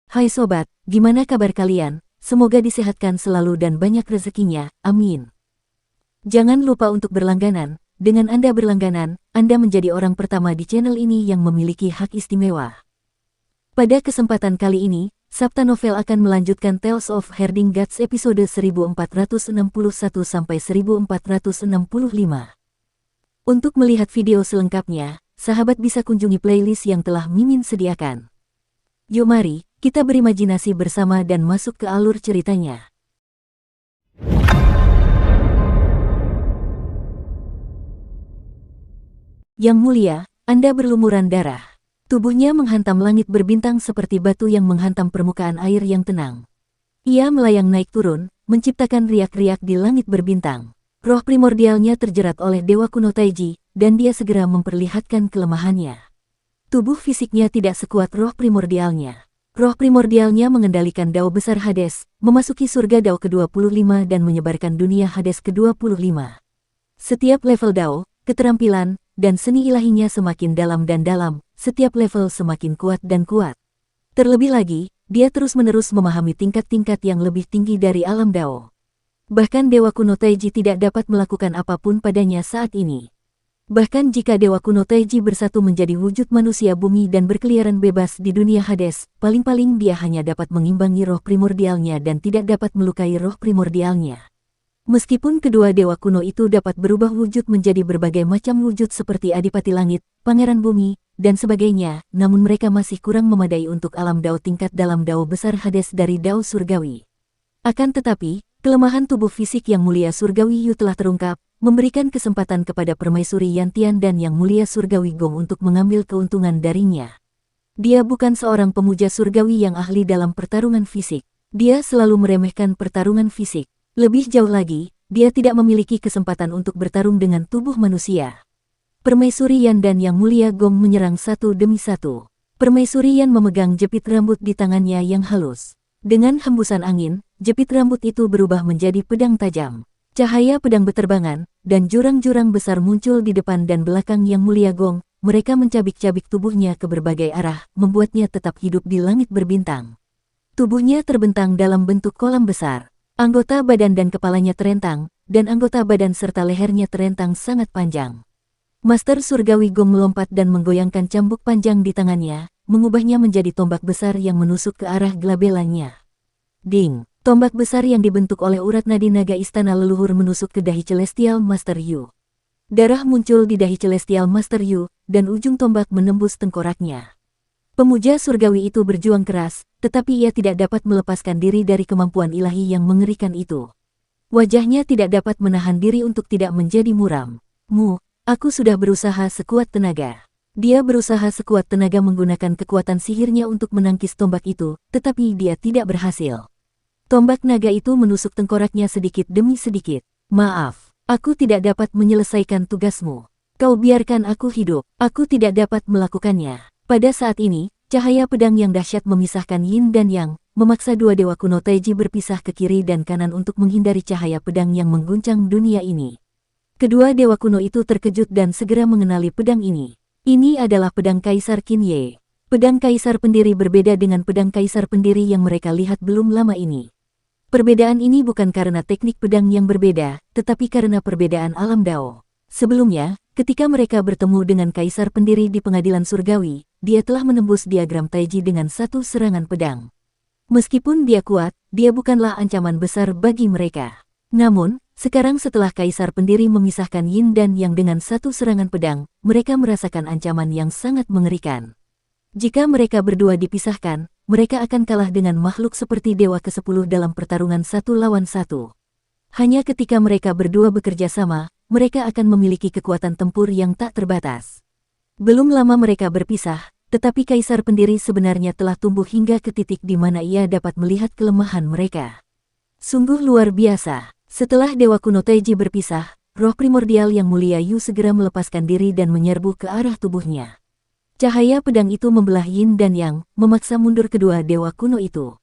Hai sobat, gimana kabar kalian? Semoga disehatkan selalu dan banyak rezekinya, amin. Jangan lupa untuk berlangganan. Dengan Anda berlangganan, Anda menjadi orang pertama di channel ini yang memiliki hak istimewa. Pada kesempatan kali ini, Sabta Novel akan melanjutkan Tales of Herding Gods episode 1461-1465. Untuk melihat video selengkapnya, sahabat bisa kunjungi playlist yang telah Mimin sediakan. Yuk mari, kita berimajinasi bersama dan masuk ke alur ceritanya. Yang mulia, Anda berlumuran darah. Tubuhnya menghantam langit berbintang seperti batu yang menghantam permukaan air yang tenang. Ia melayang naik turun, menciptakan riak-riak di langit berbintang. Roh primordialnya terjerat oleh Dewa Kuno Taiji, dan dia segera memperlihatkan kelemahannya. Tubuh fisiknya tidak sekuat roh primordialnya. Roh primordialnya mengendalikan Dao Besar Hades, memasuki surga Dao ke-25 dan menyebarkan dunia Hades ke-25. Setiap level Dao, keterampilan, dan seni ilahinya semakin dalam dan dalam, setiap level semakin kuat dan kuat. Terlebih lagi, dia terus-menerus memahami tingkat-tingkat yang lebih tinggi dari alam Dao. Bahkan Dewa Kuno Taiji tidak dapat melakukan apapun padanya saat ini. Bahkan jika Dewa Kuno Taiji bersatu menjadi wujud manusia bumi dan berkeliaran bebas di dunia Hades, paling-paling dia hanya dapat mengimbangi roh primordialnya dan tidak dapat melukai roh primordialnya. Meskipun kedua Dewa Kuno itu dapat berubah wujud menjadi berbagai macam wujud seperti Adipati Langit, Pangeran Bumi, dan sebagainya, namun mereka masih kurang memadai untuk alam Dao tingkat dalam Dao Besar Hades dari Dao Surgawi. Akan tetapi, kelemahan tubuh fisik Yang Mulia Surgawi Yu telah terungkap, memberikan kesempatan kepada Permaisuri Yantian dan Yang Mulia Surgawi Gong untuk mengambil keuntungan darinya. Dia bukan seorang pemuja surgawi yang ahli dalam pertarungan fisik. Dia selalu meremehkan pertarungan fisik. Lebih jauh lagi, dia tidak memiliki kesempatan untuk bertarung dengan tubuh manusia. Permaisuri Yan dan Yang Mulia Gong menyerang satu demi satu. Permaisuri Yan memegang jepit rambut di tangannya yang halus. Dengan hembusan angin, jepit rambut itu berubah menjadi pedang tajam. Cahaya pedang beterbangan, dan jurang-jurang besar muncul di depan dan belakang Yang Mulia Gong. Mereka mencabik-cabik tubuhnya ke berbagai arah, membuatnya tetap hidup di langit berbintang. Tubuhnya terbentang dalam bentuk kolam besar. Anggota badan dan kepalanya terentang, dan anggota badan serta lehernya terentang sangat panjang. Master Surgawi Gong melompat dan menggoyangkan cambuk panjang di tangannya, mengubahnya menjadi tombak besar yang menusuk ke arah gelabelannya. Ding! Tombak besar yang dibentuk oleh urat nadi naga istana leluhur menusuk ke dahi Celestial Master Yu. Darah muncul di dahi Celestial Master Yu, dan ujung tombak menembus tengkoraknya. Pemuja surgawi itu berjuang keras, tetapi ia tidak dapat melepaskan diri dari kemampuan ilahi yang mengerikan itu. Wajahnya tidak dapat menahan diri untuk tidak menjadi muram. Aku sudah berusaha sekuat tenaga. Dia berusaha sekuat tenaga menggunakan kekuatan sihirnya untuk menangkis tombak itu, tetapi dia tidak berhasil. Tombak naga itu menusuk tengkoraknya sedikit demi sedikit. Maaf, aku tidak dapat menyelesaikan tugasmu. Kau biarkan aku hidup, aku tidak dapat melakukannya. Pada saat ini, cahaya pedang yang dahsyat memisahkan Yin dan Yang, memaksa dua Dewa Kuno Taiji berpisah ke kiri dan kanan untuk menghindari cahaya pedang yang mengguncang dunia ini. Kedua Dewa Kuno itu terkejut dan segera mengenali pedang ini. Ini adalah pedang Kaisar Qin Ye. Pedang Kaisar Pendiri berbeda dengan pedang Kaisar Pendiri yang mereka lihat belum lama ini. Perbedaan ini bukan karena teknik pedang yang berbeda, tetapi karena perbedaan alam Dao. Sebelumnya, ketika mereka bertemu dengan Kaisar Pendiri di Pengadilan Surgawi, dia telah menembus diagram Taiji dengan satu serangan pedang. Meskipun dia kuat, dia bukanlah ancaman besar bagi mereka. Namun, sekarang setelah Kaisar Pendiri memisahkan Yin dan Yang dengan satu serangan pedang, mereka merasakan ancaman yang sangat mengerikan. Jika mereka berdua dipisahkan, mereka akan kalah dengan makhluk seperti Dewa ke-10 dalam pertarungan 1 lawan 1. Hanya ketika mereka berdua bekerja sama, mereka akan memiliki kekuatan tempur yang tak terbatas. Belum lama mereka berpisah, tetapi Kaisar Pendiri sebenarnya telah tumbuh hingga ke titik di mana ia dapat melihat kelemahan mereka. Sungguh luar biasa. Setelah Dewa Kuno Taiji berpisah, roh primordial Yang Mulia Yu segera melepaskan diri dan menyerbu ke arah tubuhnya. Cahaya pedang itu membelah Yin dan Yang, memaksa mundur kedua Dewa Kuno itu.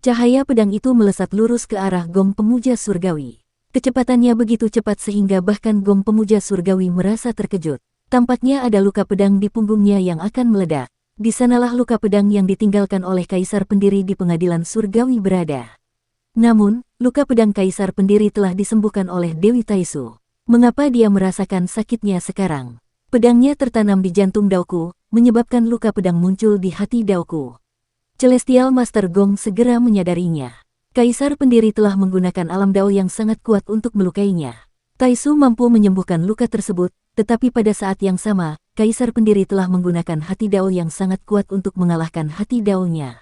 Cahaya pedang itu melesat lurus ke arah Gong Pemuja Surgawi. Kecepatannya begitu cepat sehingga bahkan Gong Pemuja Surgawi merasa terkejut. Tampaknya ada luka pedang di punggungnya yang akan meledak. Di sanalah luka pedang yang ditinggalkan oleh Kaisar Pendiri di pengadilan surgawi berada. Namun, luka pedang Kaisar Pendiri telah disembuhkan oleh Dewi Taisu. Mengapa dia merasakan sakitnya sekarang? Pedangnya tertanam di jantung Daoku, menyebabkan luka pedang muncul di hati Daoku. Celestial Master Gong segera menyadarinya. Kaisar Pendiri telah menggunakan alam Dao yang sangat kuat untuk melukainya. Taisu mampu menyembuhkan luka tersebut, tetapi pada saat yang sama, Kaisar Pendiri telah menggunakan hati Dao yang sangat kuat untuk mengalahkan hati Dao-nya.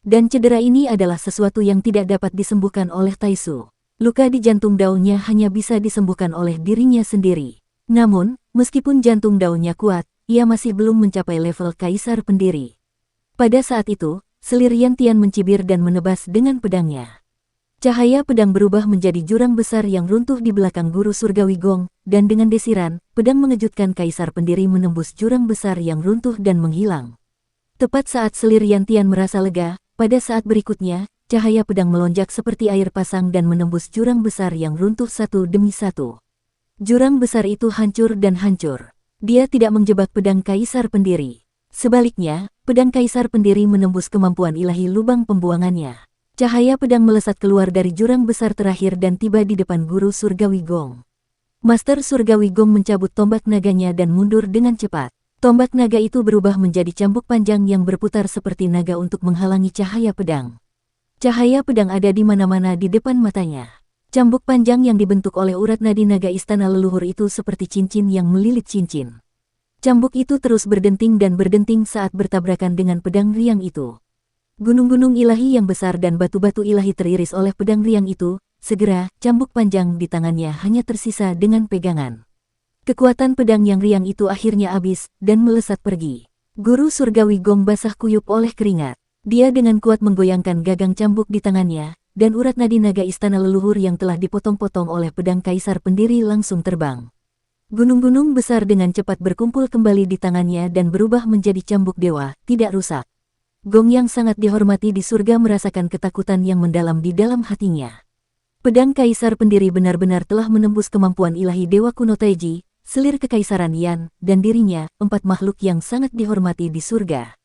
Dan cedera ini adalah sesuatu yang tidak dapat disembuhkan oleh Taisu. Luka di jantung Dao-nya hanya bisa disembuhkan oleh dirinya sendiri. Namun, meskipun jantung Dao-nya kuat, ia masih belum mencapai level Kaisar Pendiri. Pada saat itu, selir Yantian mencibir dan menebas dengan pedangnya. Cahaya pedang berubah menjadi jurang besar yang runtuh di belakang guru surgawi Gong, dan dengan desiran, pedang mengejutkan Kaisar Pendiri menembus jurang besar yang runtuh dan menghilang. Tepat saat selir Yantian merasa lega, pada saat berikutnya, cahaya pedang melonjak seperti air pasang dan menembus jurang besar yang runtuh satu demi satu. Jurang besar itu hancur dan hancur. Dia tidak menjebak pedang Kaisar Pendiri. Sebaliknya, pedang Kaisar Pendiri menembus kemampuan ilahi lubang pembuangannya. Cahaya pedang melesat keluar dari jurang besar terakhir dan tiba di depan guru surgawi Gong. Master surgawi Gong mencabut tombak naganya dan mundur dengan cepat. Tombak naga itu berubah menjadi cambuk panjang yang berputar seperti naga untuk menghalangi cahaya pedang. Cahaya pedang ada di mana-mana di depan matanya. Cambuk panjang yang dibentuk oleh urat nadi naga istana leluhur itu seperti cincin yang melilit cincin. Cambuk itu terus berdenting dan berdenting saat bertabrakan dengan pedang riang itu. Gunung-gunung ilahi yang besar dan batu-batu ilahi teriris oleh pedang riang itu. Segera, cambuk panjang di tangannya hanya tersisa dengan pegangan. Kekuatan pedang yang riang itu akhirnya habis dan melesat pergi. Guru surgawi Gong basah kuyup oleh keringat. Dia dengan kuat menggoyangkan gagang cambuk di tangannya, dan urat nadi naga istana leluhur yang telah dipotong-potong oleh pedang Kaisar Pendiri langsung terbang. Gunung-gunung besar dengan cepat berkumpul kembali di tangannya dan berubah menjadi cambuk dewa, tidak rusak. Gong yang sangat dihormati di surga merasakan ketakutan yang mendalam di dalam hatinya. Pedang Kaisar Pendiri benar-benar telah menembus kemampuan ilahi Dewa Kuno Taiji, selir kekaisaran Yan, dan dirinya, 4 makhluk yang sangat dihormati di surga.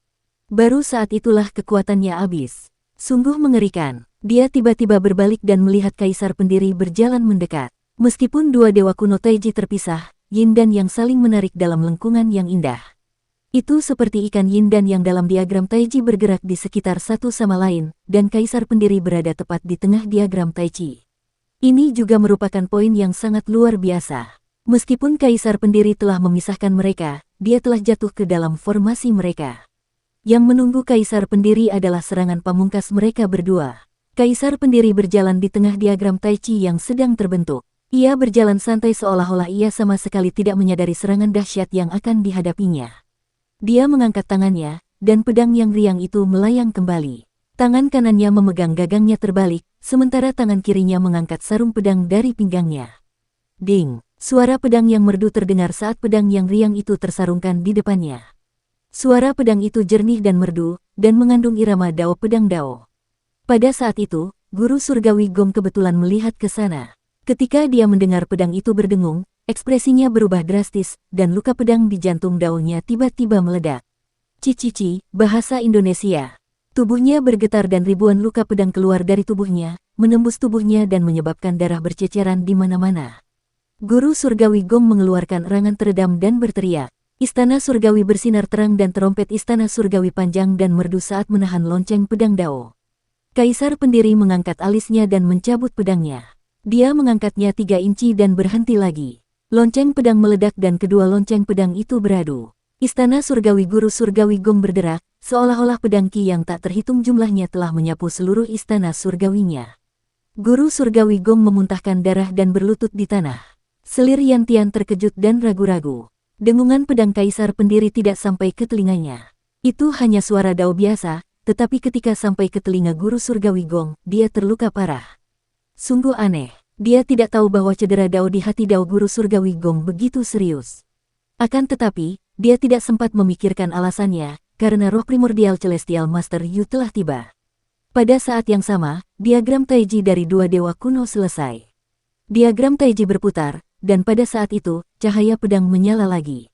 Baru saat itulah kekuatannya habis. Sungguh mengerikan. Dia tiba-tiba berbalik dan melihat Kaisar Pendiri berjalan mendekat. Meskipun dua Dewa Kuno Taiji terpisah, Yin dan Yang saling menarik dalam lengkungan yang indah. Itu seperti ikan yin dan yang dalam diagram Taiji bergerak di sekitar satu sama lain, dan Kaisar Pendiri berada tepat di tengah diagram Taiji. Ini juga merupakan poin yang sangat luar biasa. Meskipun Kaisar Pendiri telah memisahkan mereka, dia telah jatuh ke dalam formasi mereka. Yang menunggu Kaisar Pendiri adalah serangan pamungkas mereka berdua. Kaisar Pendiri berjalan di tengah diagram Taiji yang sedang terbentuk. Ia berjalan santai seolah-olah ia sama sekali tidak menyadari serangan dahsyat yang akan dihadapinya. Dia mengangkat tangannya, dan pedang yang riang itu melayang kembali. Tangan kanannya memegang gagangnya terbalik, sementara tangan kirinya mengangkat sarung pedang dari pinggangnya. Ding! Suara pedang yang merdu terdengar saat pedang yang riang itu tersarungkan di depannya. Suara pedang itu jernih dan merdu, dan mengandung irama Dao pedang Dao. Pada saat itu, guru surgawi Gong kebetulan melihat ke sana. Ketika dia mendengar pedang itu berdengung, ekspresinya berubah drastis, dan luka pedang di jantung Dao-nya tiba-tiba meledak. Cici, bahasa Indonesia. Tubuhnya bergetar dan ribuan luka pedang keluar dari tubuhnya, menembus tubuhnya dan menyebabkan darah berceceran di mana-mana. Guru surgawi Gong mengeluarkan erangan teredam dan berteriak. Istana surgawi bersinar terang dan terompet istana surgawi panjang dan merdu saat menahan lonceng pedang Dao. Kaisar Pendiri mengangkat alisnya dan mencabut pedangnya. Dia mengangkatnya 3 inci dan berhenti lagi. Lonceng pedang meledak dan kedua lonceng pedang itu beradu. Istana surgawi guru surgawi Gong berderak, seolah-olah pedang ki yang tak terhitung jumlahnya telah menyapu seluruh istana surgawinya. Guru surgawi Gong memuntahkan darah dan berlutut di tanah. Selir Yantian terkejut dan ragu-ragu. Dengungan pedang Kaisar Pendiri tidak sampai ke telinganya. Itu hanya suara Dao biasa, tetapi ketika sampai ke telinga guru surgawi Gong, dia terluka parah. Sungguh aneh, dia tidak tahu bahwa cedera Dao di hati Dao guru surgawi Gong begitu serius. Akan tetapi, dia tidak sempat memikirkan alasannya, karena roh primordial Celestial Master Yu telah tiba. Pada saat yang sama, diagram Taiji dari dua dewa kuno selesai. Diagram Taiji berputar, dan pada saat itu, cahaya pedang menyala lagi.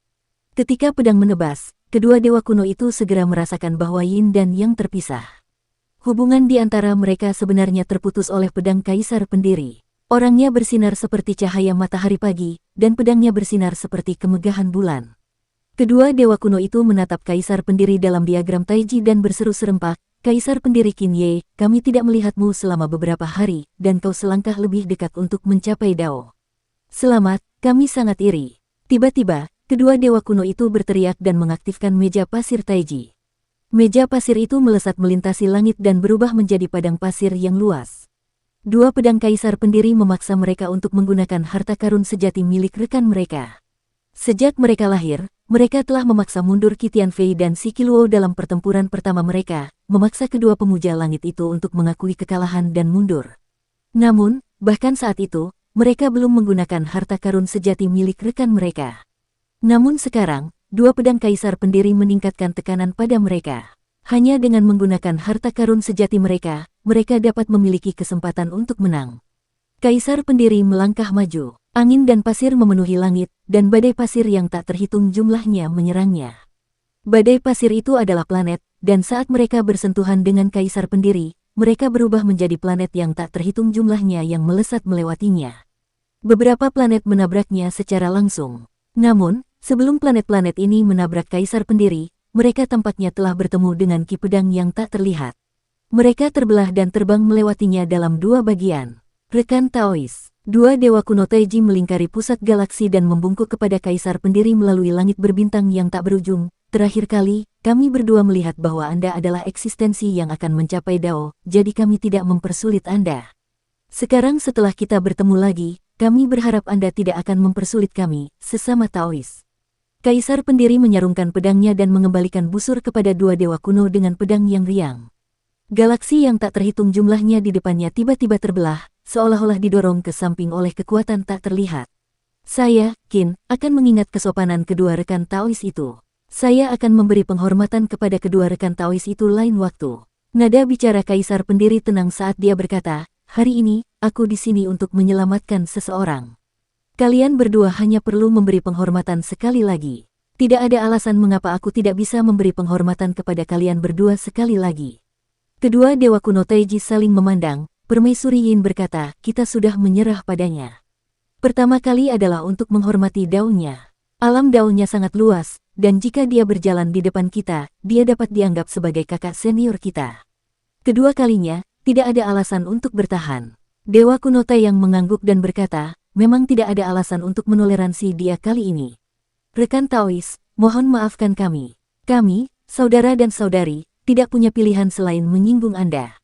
Ketika pedang menebas, kedua dewa kuno itu segera merasakan bahwa yin dan yang terpisah. Hubungan di antara mereka sebenarnya terputus oleh pedang Kaisar Pendiri. Orangnya bersinar seperti cahaya matahari pagi, dan pedangnya bersinar seperti kemegahan bulan. Kedua dewa kuno itu menatap Kaisar Pendiri dalam diagram Taiji dan berseru serempak, "Kaisar Pendiri Qin Ye, kami tidak melihatmu selama beberapa hari, dan kau selangkah lebih dekat untuk mencapai Dao. Selamat, kami sangat iri." Tiba-tiba, kedua dewa kuno itu berteriak dan mengaktifkan meja pasir Taiji. Meja pasir itu melesat melintasi langit dan berubah menjadi padang pasir yang luas. Dua pedang Kaisar Pendiri memaksa mereka untuk menggunakan harta karun sejati milik rekan mereka. Sejak mereka lahir, mereka telah memaksa mundur Qi Tianfei dan Si Qiluo dalam pertempuran pertama mereka, memaksa kedua pemuja langit itu untuk mengakui kekalahan dan mundur. Namun, bahkan saat itu, mereka belum menggunakan harta karun sejati milik rekan mereka. Namun sekarang, dua pedang Kaisar Pendiri meningkatkan tekanan pada mereka. Hanya dengan menggunakan harta karun sejati mereka, mereka dapat memiliki kesempatan untuk menang. Kaisar Pendiri melangkah maju. Angin dan pasir memenuhi langit, dan badai pasir yang tak terhitung jumlahnya menyerangnya. Badai pasir itu adalah planet, dan saat mereka bersentuhan dengan Kaisar Pendiri, mereka berubah menjadi planet yang tak terhitung jumlahnya yang melesat melewatinya. Beberapa planet menabraknya secara langsung. Namun, sebelum planet-planet ini menabrak Kaisar Pendiri, mereka tampaknya telah bertemu dengan ki pedang yang tak terlihat. Mereka terbelah dan terbang melewatinya dalam dua bagian. Rekan Taois. Dua dewa kuno Taiji melingkari pusat galaksi dan membungkuk kepada Kaisar Pendiri melalui langit berbintang yang tak berujung. "Terakhir kali, kami berdua melihat bahwa Anda adalah eksistensi yang akan mencapai Dao, jadi kami tidak mempersulit Anda. Sekarang setelah kita bertemu lagi, kami berharap Anda tidak akan mempersulit kami, sesama Taois." Kaisar Pendiri menyarungkan pedangnya dan mengembalikan busur kepada dua dewa kuno dengan pedang yang riang. Galaksi yang tak terhitung jumlahnya di depannya tiba-tiba terbelah, seolah-olah didorong ke samping oleh kekuatan tak terlihat. "Saya, Qin, akan mengingat kesopanan kedua rekan Taois itu. Saya akan memberi penghormatan kepada kedua rekan Taois itu lain waktu." Nada bicara Kaisar Pendiri tenang saat dia berkata, "Hari ini, aku di sini untuk menyelamatkan seseorang. Kalian berdua hanya perlu memberi penghormatan sekali lagi. Tidak ada alasan mengapa aku tidak bisa memberi penghormatan kepada kalian berdua sekali lagi." Kedua dewa kuno Taiji saling memandang. Permaisuri Yin berkata, "Kita sudah menyerah padanya. Pertama kali adalah untuk menghormati Dao-nya. Alam Dao-nya sangat luas, dan jika dia berjalan di depan kita, dia dapat dianggap sebagai kakak senior kita. Kedua kalinya, tidak ada alasan untuk bertahan." Dewa kuno Tai yang mengangguk dan berkata, "Memang tidak ada alasan untuk menoleransi dia kali ini. Rekan Taois, mohon maafkan kami. Kami, saudara dan saudari, tidak punya pilihan selain menyinggung Anda."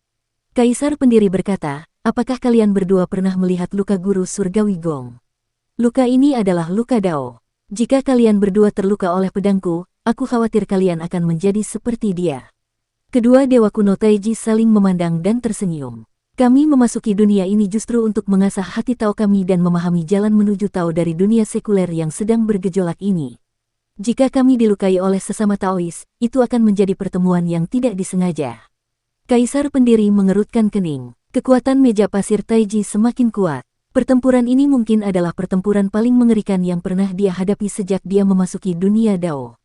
Kaisar Pendiri berkata, "Apakah kalian berdua pernah melihat luka guru surgawi Gong? Luka ini adalah luka Dao. Jika kalian berdua terluka oleh pedangku, aku khawatir kalian akan menjadi seperti dia." Kedua dewa kuno Taiji saling memandang dan tersenyum. "Kami memasuki dunia ini justru untuk mengasah hati Tao kami dan memahami jalan menuju Tao dari dunia sekuler yang sedang bergejolak ini. Jika kami dilukai oleh sesama Taois, itu akan menjadi pertemuan yang tidak disengaja." Kaisar Pendiri mengerutkan kening. Kekuatan meja pasir Taiji semakin kuat. Pertempuran ini mungkin adalah pertempuran paling mengerikan yang pernah dia hadapi sejak dia memasuki dunia Dao.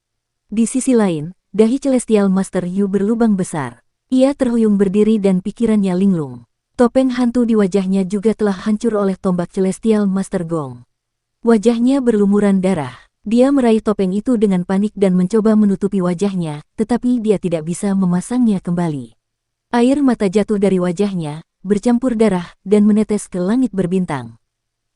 Di sisi lain, dahi Celestial Master Yu berlubang besar. Ia terhuyung berdiri dan pikirannya linglung. Topeng hantu di wajahnya juga telah hancur oleh tombak Celestial Master Gong. Wajahnya berlumuran darah. Dia meraih topeng itu dengan panik dan mencoba menutupi wajahnya, tetapi dia tidak bisa memasangnya kembali. Air mata jatuh dari wajahnya, bercampur darah, dan menetes ke langit berbintang.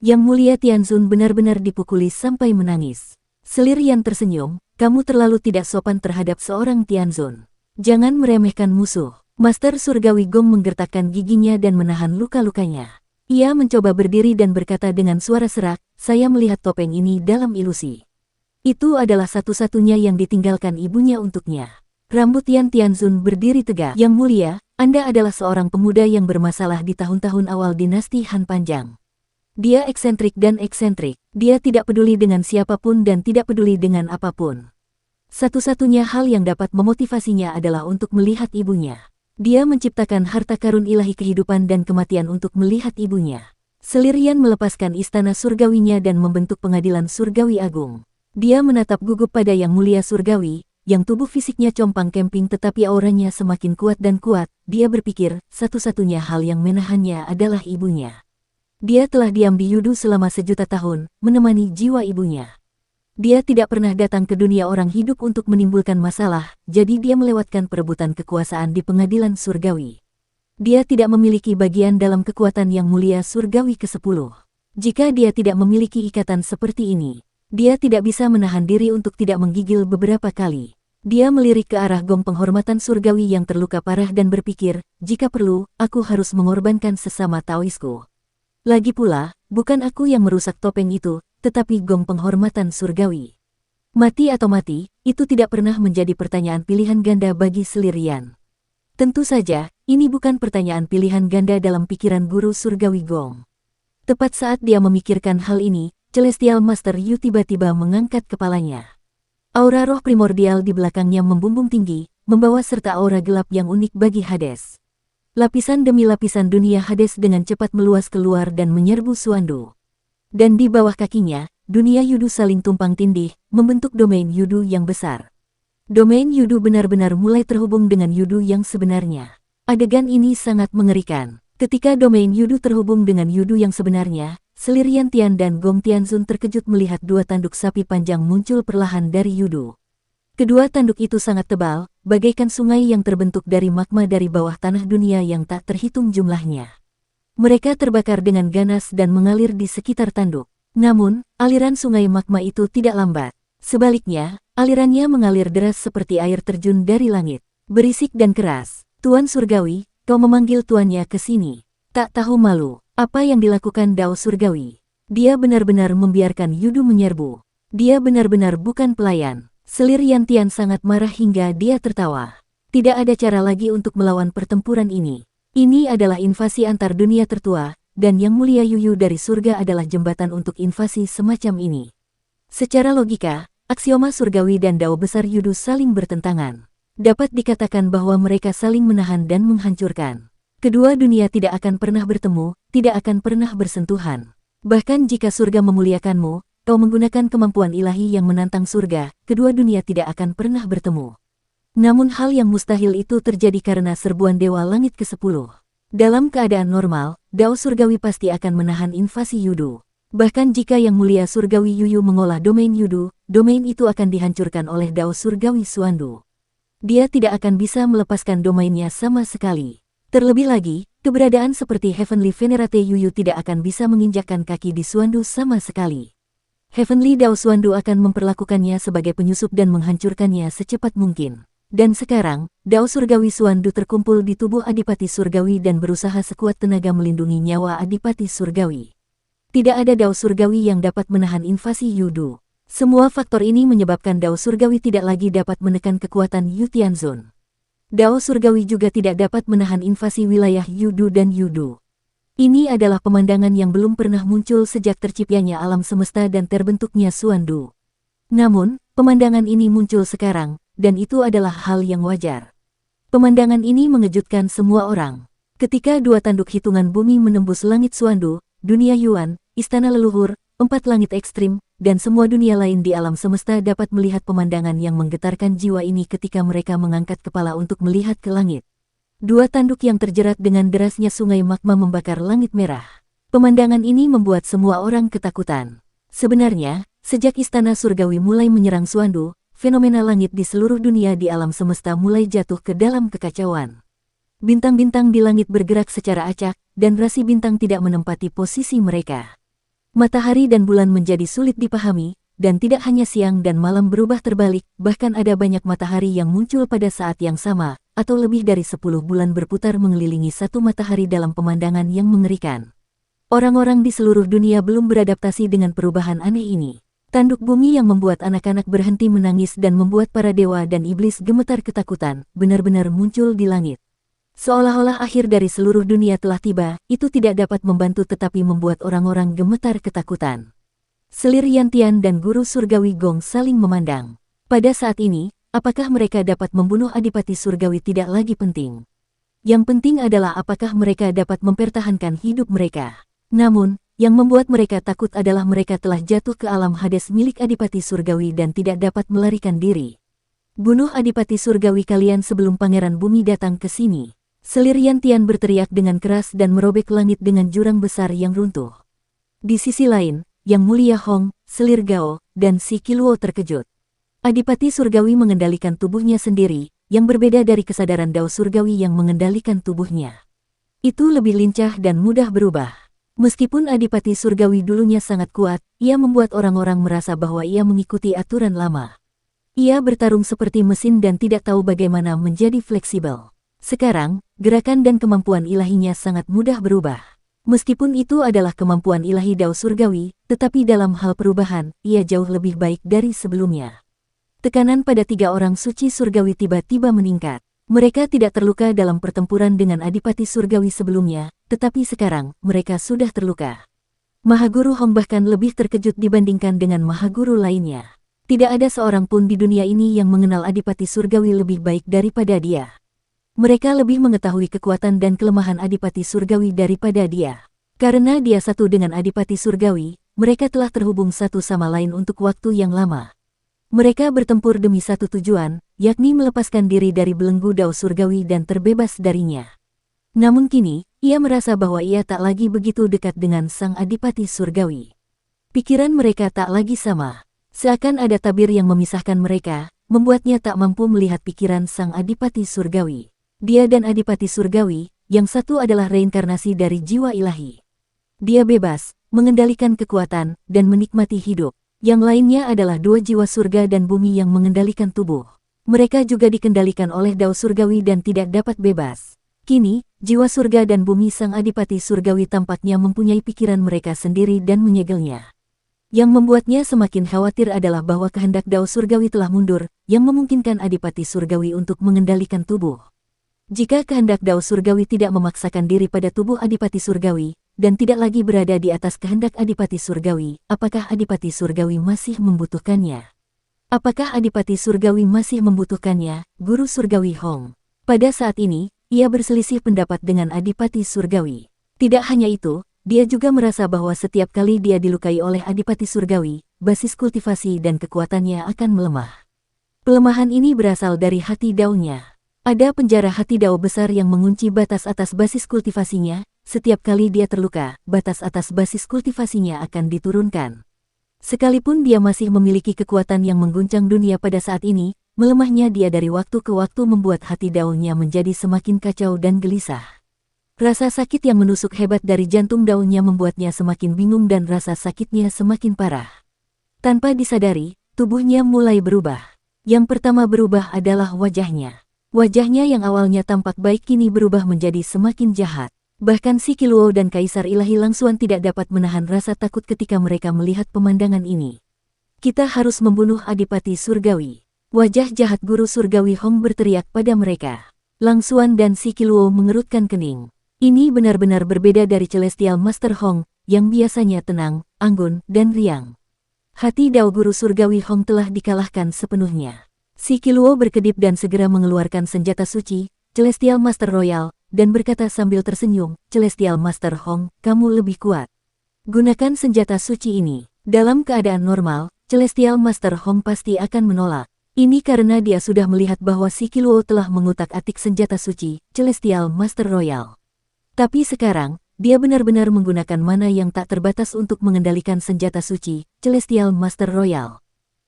Yang Mulia Tianzun benar-benar dipukuli sampai menangis. Selir Yan tersenyum, "Kamu terlalu tidak sopan terhadap seorang Tianzun. Jangan meremehkan musuh." Master Surgawi Gong menggertakkan giginya dan menahan luka-lukanya. Ia mencoba berdiri dan berkata dengan suara serak, "Saya melihat topeng ini dalam ilusi. Itu adalah satu-satunya yang ditinggalkan ibunya untuknya." Rambut Yan Tianzun berdiri tegak. "Yang Mulia, Anda adalah seorang pemuda yang bermasalah di tahun-tahun awal dinasti Han Panjang. Dia eksentrik dan eksentrik. Dia tidak peduli dengan siapapun dan tidak peduli dengan apapun. Satu-satunya hal yang dapat memotivasinya adalah untuk melihat ibunya. Dia menciptakan harta karun ilahi kehidupan dan kematian untuk melihat ibunya." Selir Yan melepaskan istana surgawinya dan membentuk pengadilan surgawi agung. Dia menatap gugup pada Yang Mulia Surgawi. yang tubuh fisiknya compang-camping tetapi auranya semakin kuat dan kuat. Dia berpikir, satu-satunya hal yang menahannya adalah ibunya. Dia telah diam di Yudu selama 1.000.000 tahun, menemani jiwa ibunya. Dia tidak pernah datang ke dunia orang hidup untuk menimbulkan masalah, jadi dia melewatkan perebutan kekuasaan di pengadilan surgawi. Dia tidak memiliki bagian dalam kekuatan yang mulia surgawi ke-10. Jika dia tidak memiliki ikatan seperti ini, dia tidak bisa menahan diri untuk tidak menggigil beberapa kali. Dia melirik ke arah gong penghormatan surgawi yang terluka parah dan berpikir, jika perlu, aku harus mengorbankan sesama Taoisku. Lagi pula, bukan aku yang merusak topeng itu, tetapi gong penghormatan surgawi. Mati atau mati, itu tidak pernah menjadi pertanyaan pilihan ganda bagi Selirian. Tentu saja, ini bukan pertanyaan pilihan ganda dalam pikiran guru surgawi Gong. Tepat saat dia memikirkan hal ini, Celestial Master Yu tiba-tiba mengangkat kepalanya. Aura roh primordial di belakangnya membumbung tinggi, membawa serta aura gelap yang unik bagi Hades. Lapisan demi lapisan dunia Hades dengan cepat meluas keluar dan menyerbu Suandu. Dan di bawah kakinya, dunia Yudu saling tumpang tindih, membentuk domain Yudu yang besar. Domain Yudu benar-benar mulai terhubung dengan Yudu yang sebenarnya. Adegan ini sangat mengerikan. Ketika domain Yudu terhubung dengan Yudu yang sebenarnya, Selirian Tian dan Gong Tianzun terkejut melihat dua tanduk sapi panjang muncul perlahan dari Yudu. Kedua tanduk itu sangat tebal, bagaikan sungai yang terbentuk dari magma dari bawah tanah dunia yang tak terhitung jumlahnya. Mereka terbakar dengan ganas dan mengalir di sekitar tanduk. Namun, aliran sungai magma itu tidak lambat. Sebaliknya, alirannya mengalir deras seperti air terjun dari langit. Berisik dan keras. Tuan Surgawi, kau memanggil tuannya ke sini. Tak tahu malu, apa yang dilakukan Dao Surgawi. Dia benar-benar membiarkan Yudu menyerbu. Dia benar-benar bukan pelayan. Selirian Tian sangat marah hingga dia tertawa. Tidak ada cara lagi untuk melawan pertempuran ini. Ini adalah invasi antar dunia tertua, dan Yang Mulia Yuyu dari surga adalah jembatan untuk invasi semacam ini. Secara logika, aksioma surgawi dan Dao besar Yudu saling bertentangan. Dapat dikatakan bahwa mereka saling menahan dan menghancurkan. Kedua dunia tidak akan pernah bertemu, tidak akan pernah bersentuhan. Bahkan jika surga memuliakanmu, kau menggunakan kemampuan ilahi yang menantang surga, kedua dunia tidak akan pernah bertemu. Namun hal yang mustahil itu terjadi karena serbuan Dewa Langit ke-10. Dalam keadaan normal, Dao Surgawi pasti akan menahan invasi Yudu. Bahkan jika Yang Mulia Surgawi Yuyu mengolah domain Yudu, domain itu akan dihancurkan oleh Dao Surgawi Suandu. Dia tidak akan bisa melepaskan domainnya sama sekali. Terlebih lagi, keberadaan seperti Heavenly Venerate Yuyu tidak akan bisa menginjakkan kaki di Suandu sama sekali. Heavenly Dao Suandu akan memperlakukannya sebagai penyusup dan menghancurkannya secepat mungkin. Dan sekarang, Dao Surgawi Suandu terkumpul di tubuh Adipati Surgawi dan berusaha sekuat tenaga melindungi nyawa Adipati Surgawi. Tidak ada Dao Surgawi yang dapat menahan invasi Yudu. Semua faktor ini menyebabkan Dao Surgawi tidak lagi dapat menekan kekuatan Yu Tianzun. Dao Surgawi juga tidak dapat menahan invasi wilayah Yudu dan Yudu. Ini adalah pemandangan yang belum pernah muncul sejak terciptanya alam semesta dan terbentuknya Suandu. Namun, pemandangan ini muncul sekarang, dan itu adalah hal yang wajar. Pemandangan ini mengejutkan semua orang. Ketika dua tanduk hitungan bumi menembus langit Suandu, dunia Yuan, istana leluhur, 4 langit ekstrim, dan semua dunia lain di alam semesta dapat melihat pemandangan yang menggetarkan jiwa ini ketika mereka mengangkat kepala untuk melihat ke langit. Dua tanduk yang terjerat dengan derasnya sungai magma membakar langit merah. Pemandangan ini membuat semua orang ketakutan. Sebenarnya, sejak istana surgawi mulai menyerang Suandu, fenomena langit di seluruh dunia di alam semesta mulai jatuh ke dalam kekacauan. Bintang-bintang di langit bergerak secara acak, dan rasi bintang tidak menempati posisi mereka. Matahari dan bulan menjadi sulit dipahami, dan tidak hanya siang dan malam berubah terbalik, bahkan ada banyak matahari yang muncul pada saat yang sama, atau lebih dari 10 bulan berputar mengelilingi satu matahari dalam pemandangan yang mengerikan. Orang-orang di seluruh dunia belum beradaptasi dengan perubahan aneh ini. Tanduk bumi yang membuat anak-anak berhenti menangis dan membuat para dewa dan iblis gemetar ketakutan, benar-benar muncul di langit. Seolah-olah akhir dari seluruh dunia telah tiba, itu tidak dapat membantu tetapi membuat orang-orang gemetar ketakutan. Selirian Tian dan Guru Surgawi Gong saling memandang. Pada saat ini, apakah mereka dapat membunuh Adipati Surgawi tidak lagi penting. Yang penting adalah apakah mereka dapat mempertahankan hidup mereka. Namun, yang membuat mereka takut adalah mereka telah jatuh ke alam Hades milik Adipati Surgawi dan tidak dapat melarikan diri. Bunuh Adipati Surgawi kalian sebelum Pangeran Bumi datang ke sini. Selir Yan Tian berteriak dengan keras dan merobek langit dengan jurang besar yang runtuh. Di sisi lain, Yang Mulia Hong, Selir Gao, dan Si Qiluo terkejut. Adipati Surgawi mengendalikan tubuhnya sendiri, yang berbeda dari kesadaran Dao Surgawi yang mengendalikan tubuhnya. Itu lebih lincah dan mudah berubah. Meskipun Adipati Surgawi dulunya sangat kuat, ia membuat orang-orang merasa bahwa ia mengikuti aturan lama. Ia bertarung seperti mesin dan tidak tahu bagaimana menjadi fleksibel. Sekarang, gerakan dan kemampuan ilahinya sangat mudah berubah. Meskipun itu adalah kemampuan ilahi Dao Surgawi, tetapi dalam hal perubahan, ia jauh lebih baik dari sebelumnya. Tekanan pada 3 orang suci surgawi tiba-tiba meningkat. Mereka tidak terluka dalam pertempuran dengan Adipati Surgawi sebelumnya, tetapi sekarang, mereka sudah terluka. Mahaguru Hong bahkan lebih terkejut dibandingkan dengan Mahaguru lainnya. Tidak ada seorang pun di dunia ini yang mengenal Adipati Surgawi lebih baik daripada dia. Mereka lebih mengetahui kekuatan dan kelemahan Adipati Surgawi daripada dia. Karena dia satu dengan Adipati Surgawi, mereka telah terhubung satu sama lain untuk waktu yang lama. Mereka bertempur demi satu tujuan, yakni melepaskan diri dari belenggu Dao Surgawi dan terbebas darinya. Namun kini, ia merasa bahwa ia tak lagi begitu dekat dengan Sang Adipati Surgawi. Pikiran mereka tak lagi sama. Seakan ada tabir yang memisahkan mereka, membuatnya tak mampu melihat pikiran Sang Adipati Surgawi. Dia dan Adipati Surgawi, yang satu adalah reinkarnasi dari jiwa ilahi. Dia bebas, mengendalikan kekuatan, dan menikmati hidup. Yang lainnya adalah 2 jiwa surga dan bumi yang mengendalikan tubuh. Mereka juga dikendalikan oleh Dao Surgawi dan tidak dapat bebas. Kini, jiwa surga dan bumi Sang Adipati Surgawi tampaknya mempunyai pikiran mereka sendiri dan menyegelnya. Yang membuatnya semakin khawatir adalah bahwa kehendak Dao Surgawi telah mundur, yang memungkinkan Adipati Surgawi untuk mengendalikan tubuh. Jika kehendak Dao Surgawi tidak memaksakan diri pada tubuh Adipati Surgawi, dan tidak lagi berada di atas kehendak Adipati Surgawi, apakah Adipati Surgawi masih membutuhkannya? Apakah Adipati Surgawi masih membutuhkannya, Guru Surgawi Hong? Pada saat ini, ia berselisih pendapat dengan Adipati Surgawi. Tidak hanya itu, dia juga merasa bahwa setiap kali dia dilukai oleh Adipati Surgawi, basis kultivasi dan kekuatannya akan melemah. Pelemahan ini berasal dari hati Dao-nya. Ada penjara hati Dao besar yang mengunci batas atas basis kultivasinya. Setiap kali dia terluka, batas atas basis kultivasinya akan diturunkan. Sekalipun dia masih memiliki kekuatan yang mengguncang dunia pada saat ini, melemahnya dia dari waktu ke waktu membuat hati Dao-nya menjadi semakin kacau dan gelisah. Rasa sakit yang menusuk hebat dari jantung Dao-nya membuatnya semakin bingung dan rasa sakitnya semakin parah. Tanpa disadari, tubuhnya mulai berubah. Yang pertama berubah adalah wajahnya. Wajahnya yang awalnya tampak baik kini berubah menjadi semakin jahat. Bahkan Si Qiluo dan Kaisar Ilahi Langsuan tidak dapat menahan rasa takut ketika mereka melihat pemandangan ini. Kita harus membunuh Adipati Surgawi. Wajah jahat Guru Surgawi Hong berteriak pada mereka. Langsuan dan Si Qiluo mengerutkan kening. Ini benar-benar berbeda dari Celestial Master Hong, yang biasanya tenang, anggun, dan riang. Hati Dao Guru Surgawi Hong telah dikalahkan sepenuhnya. Si Qiluo berkedip dan segera mengeluarkan senjata suci, Celestial Master Royal, dan berkata sambil tersenyum, Celestial Master Hong, kamu lebih kuat. Gunakan senjata suci ini. Dalam keadaan normal, Celestial Master Hong pasti akan menolak. Ini karena dia sudah melihat bahwa Si Qiluo telah mengutak-atik senjata suci, Celestial Master Royal. Tapi sekarang, dia benar-benar menggunakan mana yang tak terbatas untuk mengendalikan senjata suci, Celestial Master Royal.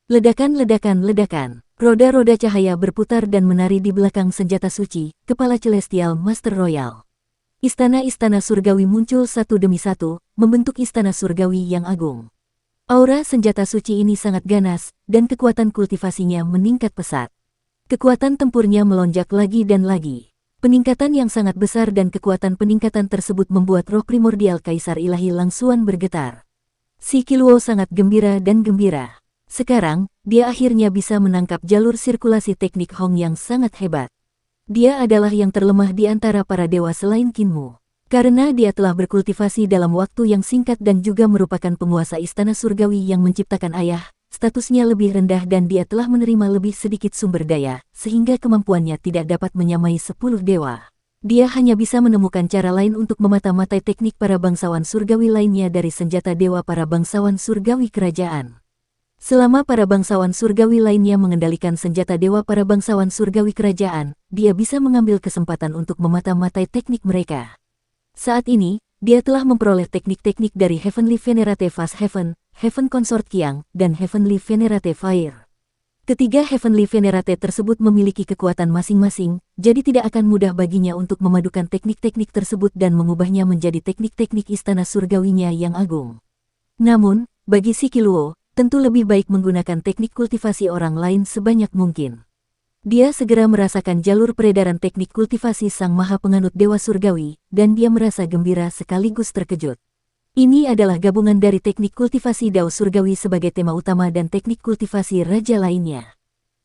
Ledakan-ledakan-ledakan, roda-roda cahaya berputar dan menari di belakang senjata suci, kepala Celestial Master Royal. Istana-istana surgawi muncul satu demi satu, membentuk istana surgawi yang agung. Aura senjata suci ini sangat ganas, dan kekuatan kultivasinya meningkat pesat. Kekuatan tempurnya melonjak lagi dan lagi. Peningkatan yang sangat besar dan kekuatan peningkatan tersebut membuat roh primordial Kaisar Ilahi Langsuan bergetar. Si Qiluo sangat gembira dan gembira. Sekarang, dia akhirnya bisa menangkap jalur sirkulasi teknik Hong yang sangat hebat. Dia adalah yang terlemah di antara para dewa selain Qinmu. Karena dia telah berkultivasi dalam waktu yang singkat dan juga merupakan penguasa istana surgawi yang menciptakan ayah, statusnya lebih rendah dan dia telah menerima lebih sedikit sumber daya, sehingga kemampuannya tidak dapat menyamai 10 dewa. Dia hanya bisa menemukan cara lain untuk memata-matai teknik para bangsawan surgawi lainnya dari senjata dewa para bangsawan surgawi kerajaan. Selama para bangsawan surgawi lainnya mengendalikan senjata dewa para bangsawan surgawi kerajaan, dia bisa mengambil kesempatan untuk memata-matai teknik mereka. Saat ini, dia telah memperoleh teknik-teknik dari Heavenly Venerate Fast Heaven, Heaven Consort Qiang, dan Heavenly Venerate Fire. Ketiga Heavenly Venerate tersebut memiliki kekuatan masing-masing, jadi tidak akan mudah baginya untuk memadukan teknik-teknik tersebut dan mengubahnya menjadi teknik-teknik istana surgawinya yang agung. Namun, bagi Si Qiluo, tentu lebih baik menggunakan teknik kultivasi orang lain sebanyak mungkin. Dia segera merasakan jalur peredaran teknik kultivasi Sang Maha Penganut Dewa Surgawi, dan dia merasa gembira sekaligus terkejut. Ini adalah gabungan dari teknik kultivasi Dao Surgawi sebagai tema utama dan teknik kultivasi Raja lainnya.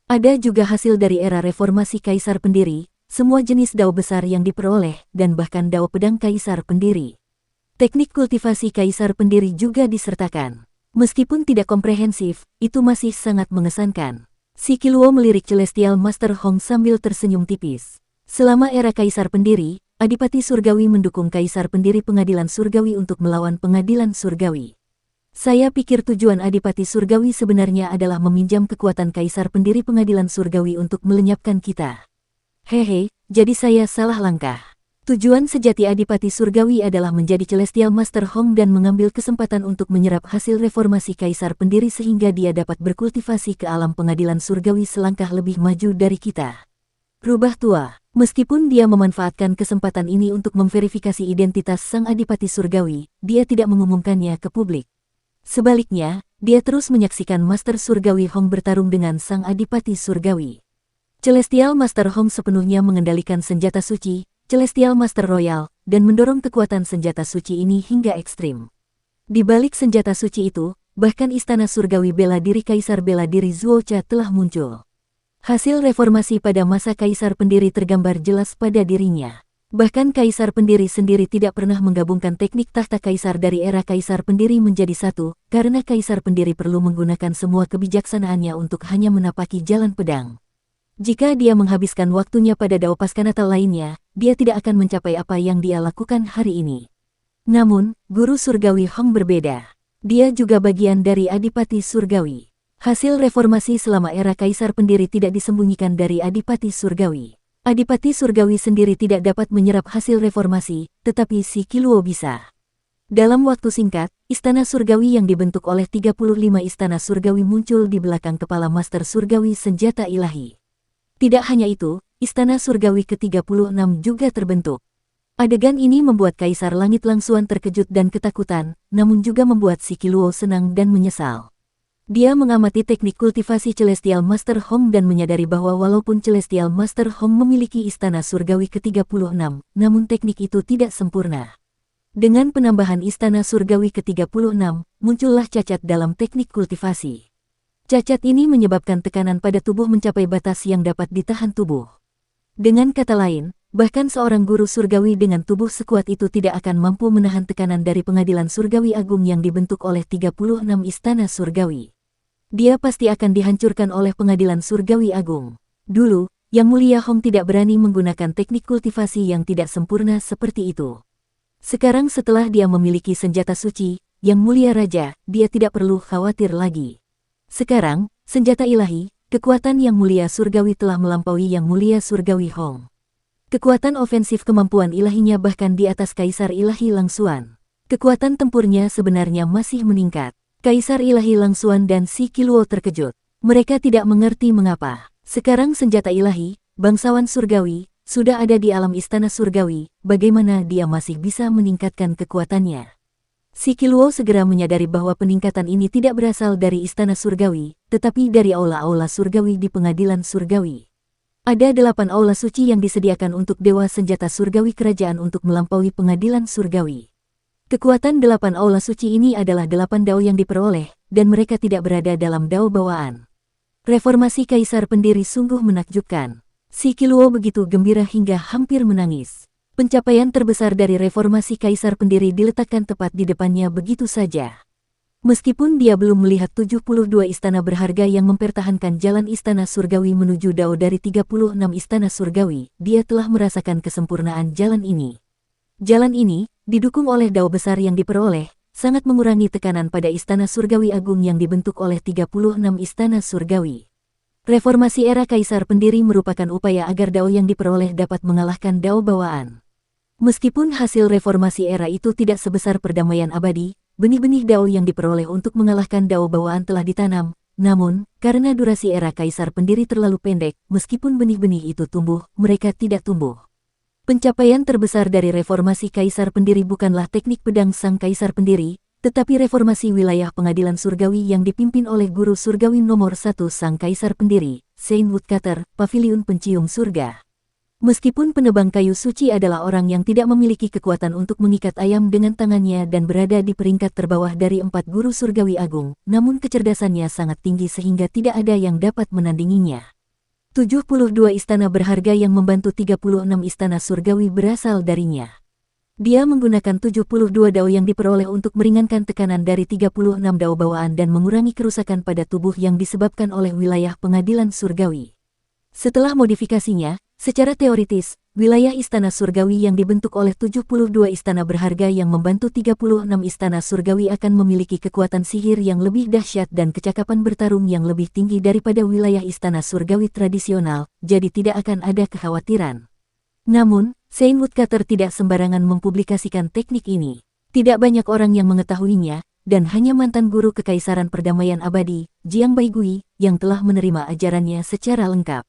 Ada juga hasil dari era reformasi Kaisar Pendiri, semua jenis Dao besar yang diperoleh, dan bahkan Dao Pedang Kaisar Pendiri. Teknik kultivasi Kaisar Pendiri juga disertakan. Meskipun tidak komprehensif, itu masih sangat mengesankan. Si Qiluo melirik Celestial Master Hong sambil tersenyum tipis. Selama era Kaisar Pendiri, Adipati Surgawi mendukung Kaisar Pendiri Pengadilan Surgawi untuk melawan Pengadilan Surgawi. Saya pikir tujuan Adipati Surgawi sebenarnya adalah meminjam kekuatan Kaisar Pendiri Pengadilan Surgawi untuk melenyapkan kita. Hehe, jadi saya salah langkah. Tujuan sejati Adipati Surgawi adalah menjadi Celestial Master Hong dan mengambil kesempatan untuk menyerap hasil reformasi Kaisar Pendiri sehingga dia dapat berkultivasi ke alam Pengadilan Surgawi selangkah lebih maju dari kita. Rubah tua, meskipun dia memanfaatkan kesempatan ini untuk memverifikasi identitas Sang Adipati Surgawi, dia tidak mengumumkannya ke publik. Sebaliknya, dia terus menyaksikan Master Surgawi Hong bertarung dengan Sang Adipati Surgawi. Celestial Master Hong sepenuhnya mengendalikan senjata suci, Celestial Master Royal, dan mendorong kekuatan senjata suci ini hingga ekstrim. Di balik senjata suci itu, bahkan Istana Surgawi Bela Diri Kaisar Bela Diri Zuocha telah muncul. Hasil reformasi pada masa Kaisar Pendiri tergambar jelas pada dirinya. Bahkan Kaisar Pendiri sendiri tidak pernah menggabungkan teknik tahta Kaisar dari era Kaisar Pendiri menjadi satu, karena Kaisar Pendiri perlu menggunakan semua kebijaksanaannya untuk hanya menapaki jalan pedang. Jika dia menghabiskan waktunya pada Dao Paskanatal lainnya, dia tidak akan mencapai apa yang dia lakukan hari ini. Namun, Guru Surgawi Hong berbeda. Dia juga bagian dari Adipati Surgawi. Hasil reformasi selama era Kaisar Pendiri tidak disembunyikan dari Adipati Surgawi. Adipati Surgawi sendiri tidak dapat menyerap hasil reformasi, tetapi Si Qiluo bisa. Dalam waktu singkat, Istana Surgawi yang dibentuk oleh 35 Istana Surgawi muncul di belakang kepala Master Surgawi Senjata Ilahi. Tidak hanya itu, Istana Surgawi ke-36 juga terbentuk. Adegan ini membuat Kaisar Langit Langsuan terkejut dan ketakutan, namun juga membuat Si Qiluo senang dan menyesal. Dia mengamati teknik kultivasi Celestial Master Hong dan menyadari bahwa walaupun Celestial Master Hong memiliki Istana Surgawi ke-36, namun teknik itu tidak sempurna. Dengan penambahan Istana Surgawi ke-36, muncullah cacat dalam teknik kultivasi. Cacat ini menyebabkan tekanan pada tubuh mencapai batas yang dapat ditahan tubuh. Dengan kata lain, bahkan seorang guru surgawi dengan tubuh sekuat itu tidak akan mampu menahan tekanan dari Pengadilan Surgawi Agung yang dibentuk oleh 36 Istana Surgawi. Dia pasti akan dihancurkan oleh Pengadilan Surgawi Agung. Dulu, Yang Mulia Hong tidak berani menggunakan teknik kultivasi yang tidak sempurna seperti itu. Sekarang setelah dia memiliki senjata suci, Yang Mulia Raja, dia tidak perlu khawatir lagi. Sekarang, senjata ilahi, kekuatan Yang Mulia Surgawi telah melampaui Yang Mulia Surgawi Hong. Kekuatan ofensif kemampuan ilahinya bahkan di atas Kaisar Ilahi Langsuan. Kekuatan tempurnya sebenarnya masih meningkat. Kaisar Ilahi Langsuan dan Si Qiluo terkejut. Mereka tidak mengerti mengapa. Sekarang senjata ilahi, bangsawan surgawi, sudah ada di alam Istana Surgawi, bagaimana dia masih bisa meningkatkan kekuatannya. Si Qiluo segera menyadari bahwa peningkatan ini tidak berasal dari Istana Surgawi, tetapi dari aula-aula surgawi di Pengadilan Surgawi. Ada 8 aula suci yang disediakan untuk Dewa Senjata Surgawi Kerajaan untuk melampaui Pengadilan Surgawi. Kekuatan 8 aula suci ini adalah 8 dao yang diperoleh, dan mereka tidak berada dalam dao bawaan. Reformasi Kaisar Pendiri sungguh menakjubkan. Si Qiluo begitu gembira hingga hampir menangis. Pencapaian terbesar dari reformasi Kaisar Pendiri diletakkan tepat di depannya begitu saja. Meskipun dia belum melihat 72 istana berharga yang mempertahankan jalan Istana Surgawi menuju Dao dari 36 Istana Surgawi, dia telah merasakan kesempurnaan jalan ini. Jalan ini, didukung oleh Dao besar yang diperoleh, sangat mengurangi tekanan pada Istana Surgawi Agung yang dibentuk oleh 36 Istana Surgawi. Reformasi era Kaisar Pendiri merupakan upaya agar dao yang diperoleh dapat mengalahkan dao bawaan. Meskipun hasil reformasi era itu tidak sebesar perdamaian abadi, benih-benih dao yang diperoleh untuk mengalahkan dao bawaan telah ditanam. Namun, karena durasi era Kaisar Pendiri terlalu pendek, meskipun benih-benih itu tumbuh, mereka tidak tumbuh. Pencapaian terbesar dari reformasi Kaisar Pendiri bukanlah teknik pedang sang Kaisar Pendiri, tetapi reformasi wilayah pengadilan surgawi yang dipimpin oleh guru surgawi nomor 1 sang Kaisar Pendiri, Saint Woodcutter, Paviliun Pencium Surga. Meskipun penebang kayu suci adalah orang yang tidak memiliki kekuatan untuk mengikat ayam dengan tangannya dan berada di peringkat terbawah dari 4 guru surgawi agung, namun kecerdasannya sangat tinggi sehingga tidak ada yang dapat menandinginya. 72 istana berharga yang membantu 36 istana surgawi berasal darinya. Dia menggunakan 72 dao yang diperoleh untuk meringankan tekanan dari 36 dao bawaan dan mengurangi kerusakan pada tubuh yang disebabkan oleh wilayah pengadilan surgawi. Setelah modifikasinya, secara teoritis, wilayah istana surgawi yang dibentuk oleh 72 istana berharga yang membantu 36 istana surgawi akan memiliki kekuatan sihir yang lebih dahsyat dan kecakapan bertarung yang lebih tinggi daripada wilayah istana surgawi tradisional, jadi tidak akan ada kekhawatiran. Namun, Saint Woodcutter tidak sembarangan mempublikasikan teknik ini. Tidak banyak orang yang mengetahuinya, dan hanya mantan guru Kekaisaran Perdamaian Abadi, Jiang Baigui, yang telah menerima ajarannya secara lengkap.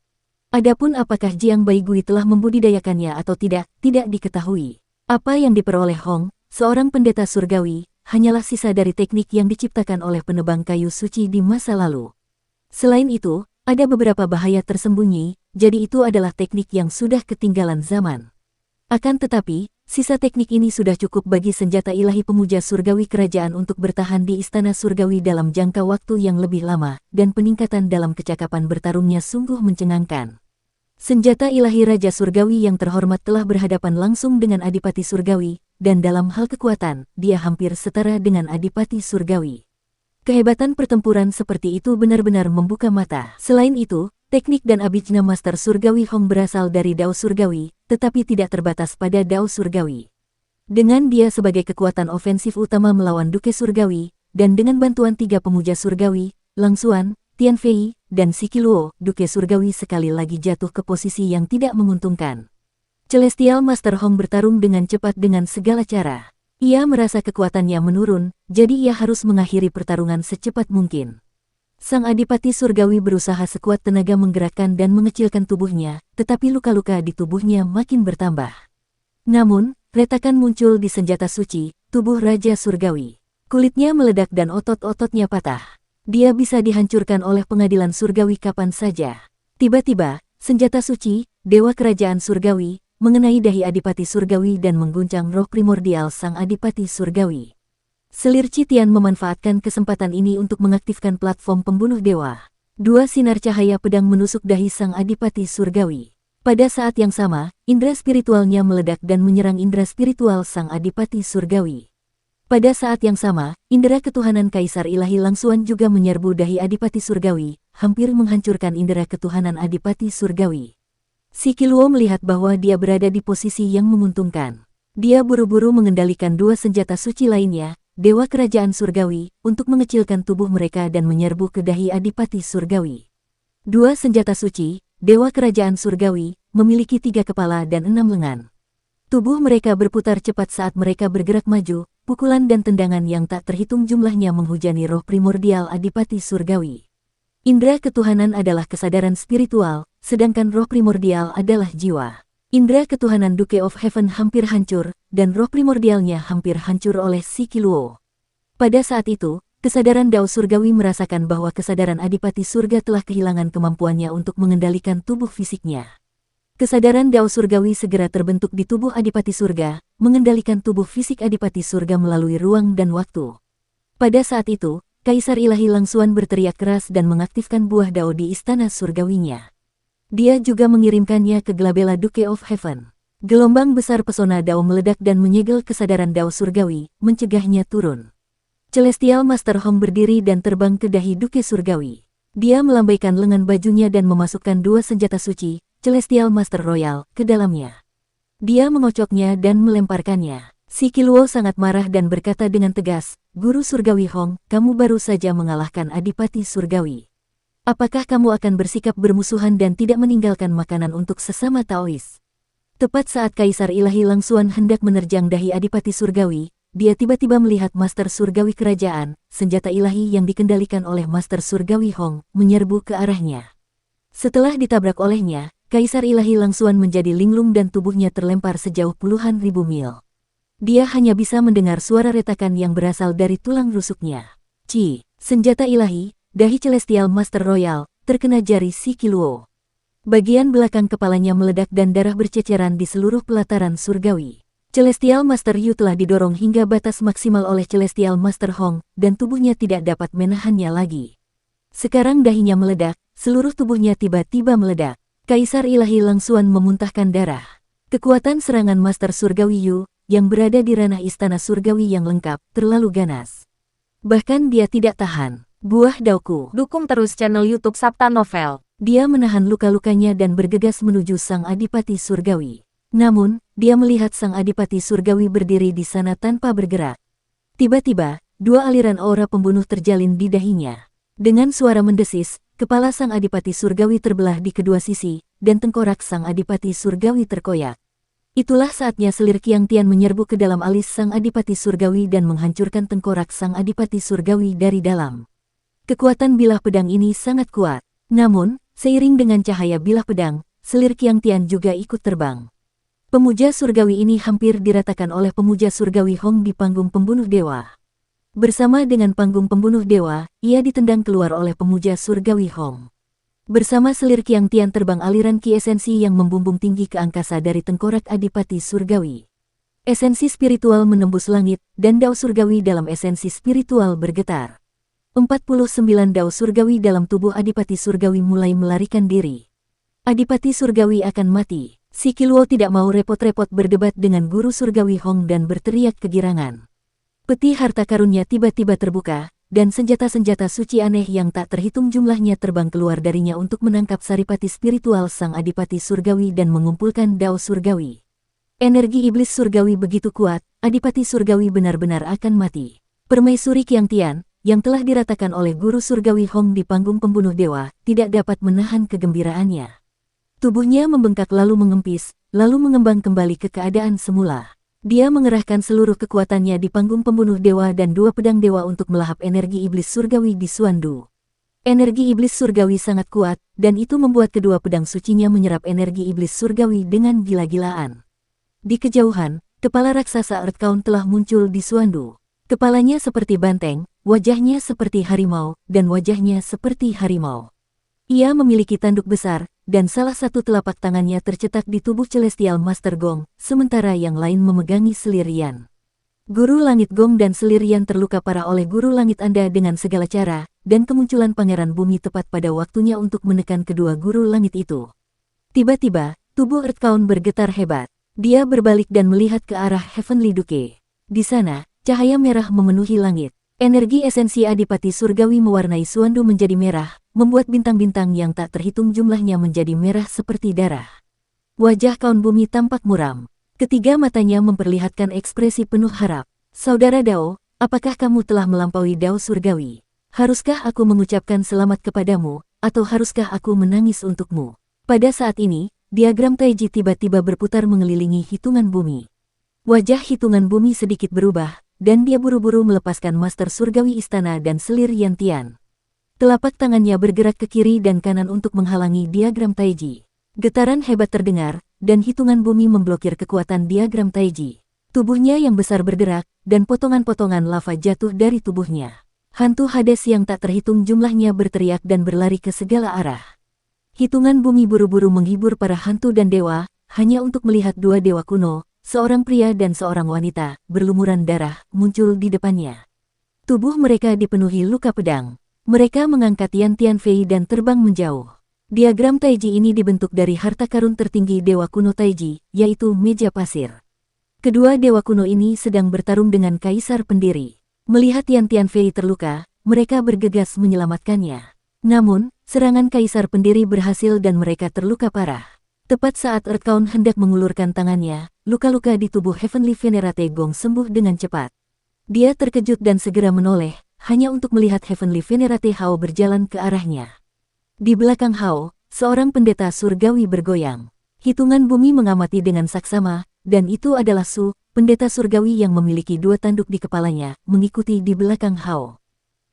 Adapun apakah Jiang Baigui telah membudidayakannya atau tidak diketahui. Apa yang diperoleh Hong, seorang pendeta surgawi, hanyalah sisa dari teknik yang diciptakan oleh penebang kayu suci di masa lalu. Selain itu, ada beberapa bahaya tersembunyi, jadi itu adalah teknik yang sudah ketinggalan zaman. Akan tetapi, sisa teknik ini sudah cukup bagi senjata ilahi pemuja surgawi kerajaan untuk bertahan di istana surgawi dalam jangka waktu yang lebih lama, dan peningkatan dalam kecakapan bertarungnya sungguh mencengangkan. Senjata ilahi Raja Surgawi yang terhormat telah berhadapan langsung dengan Adipati Surgawi, dan dalam hal kekuatan, dia hampir setara dengan Adipati Surgawi. Kehebatan pertempuran seperti itu benar-benar membuka mata. Selain itu, teknik dan abijna Master Surgawi Hong berasal dari Dao Surgawi, tetapi tidak terbatas pada Dao Surgawi. Dengan dia sebagai kekuatan ofensif utama melawan Duke Surgawi, dan dengan bantuan 3 pemuja Surgawi, Langsuan, Tian Fei, dan Sikiluo, Duke Surgawi sekali lagi jatuh ke posisi yang tidak menguntungkan. Celestial Master Hong bertarung dengan cepat dengan segala cara. Ia merasa kekuatannya menurun, jadi ia harus mengakhiri pertarungan secepat mungkin. Sang Adipati Surgawi berusaha sekuat tenaga menggerakkan dan mengecilkan tubuhnya, tetapi luka-luka di tubuhnya makin bertambah. Namun, retakan muncul di senjata suci, tubuh Raja Surgawi. Kulitnya meledak dan otot-ototnya patah. Dia bisa dihancurkan oleh pengadilan surgawi kapan saja. Tiba-tiba, senjata suci, Dewa Kerajaan Surgawi, mengenai dahi Adipati Surgawi dan mengguncang roh primordial sang Adipati Surgawi. Selir Citian memanfaatkan kesempatan ini untuk mengaktifkan platform pembunuh dewa. 2 sinar cahaya pedang menusuk dahi sang Adipati Surgawi. Pada saat yang sama, indera spiritualnya meledak dan menyerang indera spiritual sang Adipati Surgawi. Pada saat yang sama, indera ketuhanan Kaisar Ilahi Langsuan juga menyerbu dahi Adipati Surgawi, hampir menghancurkan indera ketuhanan Adipati Surgawi. Sikiluo melihat bahwa dia berada di posisi yang menguntungkan. Dia buru-buru mengendalikan 2 senjata suci lainnya, Dewa Kerajaan Surgawi, untuk mengecilkan tubuh mereka dan menyerbu ke dahi Adipati Surgawi. 2 senjata suci, Dewa Kerajaan Surgawi, memiliki 3 kepala dan 6 lengan. Tubuh mereka berputar cepat saat mereka bergerak maju, pukulan dan tendangan yang tak terhitung jumlahnya menghujani roh primordial Adipati Surgawi. Indera ketuhanan adalah kesadaran spiritual, sedangkan roh primordial adalah jiwa. Indera ketuhanan Duke of Heaven hampir hancur, dan roh primordialnya hampir hancur oleh Sikiluo. Pada saat itu, kesadaran Dao Surgawi merasakan bahwa kesadaran Adipati Surga telah kehilangan kemampuannya untuk mengendalikan tubuh fisiknya. Kesadaran Dao Surgawi segera terbentuk di tubuh Adipati Surga, mengendalikan tubuh fisik Adipati Surga melalui ruang dan waktu. Pada saat itu, Kaisar Ilahi Langsuan berteriak keras dan mengaktifkan buah Dao di istana surgawinya. Dia juga mengirimkannya ke Glabella Duke of Heaven. Gelombang besar pesona Dao meledak dan menyegel kesadaran Dao Surgawi, mencegahnya turun. Celestial Master Hong berdiri dan terbang ke dahi Duke Surgawi. Dia melambaikan lengan bajunya dan memasukkan 2 senjata suci, Celestial Master Royal, ke dalamnya. Dia mengocoknya dan melemparkannya. Si Qiluo sangat marah dan berkata dengan tegas, Guru Surgawi Hong, kamu baru saja mengalahkan Adipati Surgawi. Apakah kamu akan bersikap bermusuhan dan tidak meninggalkan makanan untuk sesama Taois? Tepat saat Kaisar Ilahi Langsuan hendak menerjang dahi Adipati Surgawi, dia tiba-tiba melihat Master Surgawi Kerajaan, senjata ilahi yang dikendalikan oleh Master Surgawi Hong, menyerbu ke arahnya. Setelah ditabrak olehnya, Kaisar Ilahi Langsuan menjadi linglung dan tubuhnya terlempar sejauh puluhan ribu mil. Dia hanya bisa mendengar suara retakan yang berasal dari tulang rusuknya. Senjata ilahi, dahi Celestial Master Royal, terkena jari si Qiluo. Bagian belakang kepalanya meledak dan darah berceceran di seluruh pelataran surgawi. Celestial Master Yu telah didorong hingga batas maksimal oleh Celestial Master Hong, dan tubuhnya tidak dapat menahannya lagi. Sekarang dahinya meledak, seluruh tubuhnya tiba-tiba meledak. Kaisar Ilahi Langsuan memuntahkan darah. Kekuatan serangan Master Surgawi Yu, yang berada di ranah istana surgawi yang lengkap, terlalu ganas. Bahkan dia tidak tahan. Buah Daoku. Dukung terus channel YouTube Sabta Novel. Dia menahan luka-lukanya dan bergegas menuju Sang Adipati Surgawi. Namun, dia melihat Sang Adipati Surgawi berdiri di sana tanpa bergerak. Tiba-tiba, dua aliran aura pembunuh terjalin di dahinya. Dengan suara mendesis, kepala Sang Adipati Surgawi terbelah di kedua sisi, dan tengkorak Sang Adipati Surgawi terkoyak. Itulah saatnya selir Qiang Tian menyerbu ke dalam alis Sang Adipati Surgawi dan menghancurkan tengkorak Sang Adipati Surgawi dari dalam. Kekuatan bilah pedang ini sangat kuat. Namun, seiring dengan cahaya bilah pedang, selir Qiang Tian juga ikut terbang. Pemuja surgawi ini hampir diratakan oleh pemuja surgawi Hong di panggung pembunuh dewa. Bersama dengan panggung pembunuh dewa, ia ditendang keluar oleh pemuja surgawi Hong. Bersama selir Qiang Tian terbang aliran Qi esensi yang membumbung tinggi ke angkasa dari tengkorak Adipati Surgawi. Esensi spiritual menembus langit, dan dao surgawi dalam esensi spiritual bergetar. 49 dao surgawi dalam tubuh Adipati Surgawi mulai melarikan diri. Adipati Surgawi akan mati. Si Qiluo tidak mau repot-repot berdebat dengan Guru Surgawi Hong dan berteriak kegirangan. Peti harta karunnya tiba-tiba terbuka, dan senjata-senjata suci aneh yang tak terhitung jumlahnya terbang keluar darinya untuk menangkap saripati spiritual Sang Adipati Surgawi dan mengumpulkan dao surgawi. Energi iblis surgawi begitu kuat, Adipati Surgawi benar-benar akan mati. Permaisuri Qiang Tian, yang telah diratakan oleh Guru Surgawi Hong di panggung pembunuh dewa, tidak dapat menahan kegembiraannya. Tubuhnya membengkak lalu mengempis, lalu mengembang kembali ke keadaan semula. Dia mengerahkan seluruh kekuatannya di panggung pembunuh dewa dan dua pedang dewa untuk melahap energi iblis surgawi di Xuandu. Energi iblis surgawi sangat kuat, dan itu membuat kedua pedang sucinya menyerap energi iblis surgawi dengan gila-gilaan. Di kejauhan, kepala raksasa Earthbound telah muncul di Xuandu. Kepalanya seperti banteng, wajahnya seperti harimau, dan wajahnya seperti harimau. Ia memiliki tanduk besar, dan salah satu telapak tangannya tercetak di tubuh Celestial Master Gong, sementara yang lain memegangi selir Yan. Guru Langit Gong dan selir Yan terluka parah oleh Guru Langit Anda dengan segala cara, dan kemunculan Pangeran Bumi tepat pada waktunya untuk menekan kedua Guru Langit itu. Tiba-tiba, tubuh Earthbound bergetar hebat. Dia berbalik dan melihat ke arah Heavenly Duke. Di sana, cahaya merah memenuhi langit. Energi esensi Adipati Surgawi mewarnai Xuandu menjadi merah, membuat bintang-bintang yang tak terhitung jumlahnya menjadi merah seperti darah. Wajah kaum bumi tampak muram. Ketiga matanya memperlihatkan ekspresi penuh harap. Saudara Dao, apakah kamu telah melampaui Dao Surgawi? Haruskah aku mengucapkan selamat kepadamu, atau haruskah aku menangis untukmu? Pada saat ini, diagram Taiji tiba-tiba berputar mengelilingi hitungan bumi. Wajah hitungan bumi sedikit berubah, dan dia buru-buru melepaskan Master Surgawi Istana dan selir Yan Tian. Telapak tangannya bergerak ke kiri dan kanan untuk menghalangi diagram Taiji. Getaran hebat terdengar, dan hitungan bumi memblokir kekuatan diagram Taiji. Tubuhnya yang besar bergerak, dan potongan-potongan lava jatuh dari tubuhnya. Hantu Hades yang tak terhitung jumlahnya berteriak dan berlari ke segala arah. Hitungan bumi buru-buru menghibur para hantu dan dewa, hanya untuk melihat dua dewa kuno, seorang pria dan seorang wanita, berlumuran darah, muncul di depannya. Tubuh mereka dipenuhi luka pedang. Mereka mengangkat Yan Tian Fei dan terbang menjauh. Diagram Taiji ini dibentuk dari harta karun tertinggi dewa kuno Taiji, yaitu meja pasir. Kedua dewa kuno ini sedang bertarung dengan Kaisar Pendiri. Melihat Yan Tian Fei terluka, mereka bergegas menyelamatkannya. Namun, serangan Kaisar Pendiri berhasil dan mereka terluka parah. Tepat saat Earthbound hendak mengulurkan tangannya, luka-luka di tubuh Heavenly Venerate Gong sembuh dengan cepat. Dia terkejut dan segera menoleh, hanya untuk melihat Heavenly Venerate Hao berjalan ke arahnya. Di belakang Hao, seorang pendeta surgawi bergoyang. Hitungan bumi mengamati dengan saksama, dan itu adalah Su, pendeta surgawi yang memiliki 2 tanduk di kepalanya, mengikuti di belakang Hao.